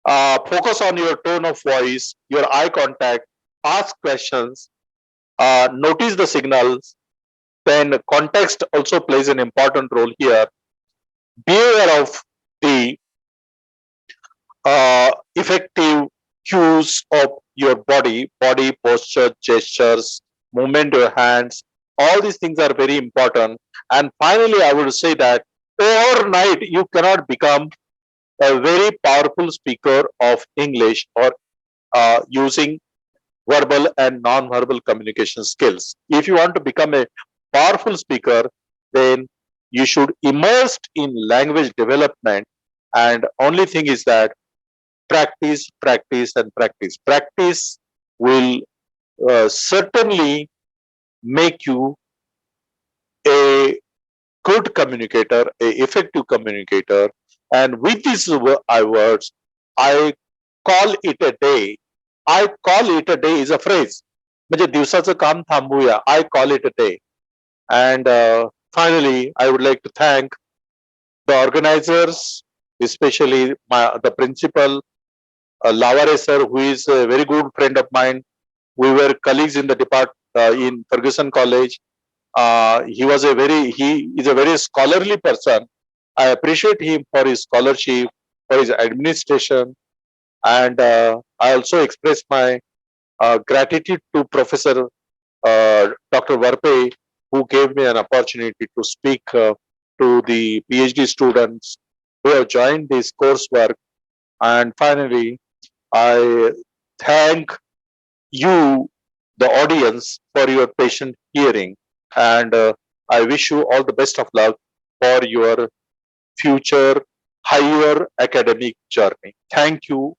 focus on your tone of voice, your eye contact, ask questions, notice the signals. Then context also plays an important role here. Be aware of the effective cues of your body posture, gestures, movement of your hands. All these things are very important. And finally, I would say that overnight you cannot become a very powerful speaker of English or using verbal and non-verbal communication skills. If you want to become a powerful speaker, then you should immerse in language development. And only thing is that practice, practice, and practice. Practice will certainly make you a good communicator, a effective communicator. And with these words, I call it a day. I call it a day is a phrase. म्हणजे दिवसाचं काम थांबूया. I call it a day. And finally, I would like to thank the organizers, especially the principal, Lavare sir, who is a very good friend of mine. We were colleagues in the department in Fergusson College. He is a very scholarly person. I appreciate him for his scholarship, for his administration, and I also express my gratitude to Professor Dr. Varpe, who gave me an opportunity to speak to the PhD students who have joined this coursework. And finally, I thank you, the audience, for your patient hearing. And I wish you all the best of luck for your future higher academic journey. Thank you.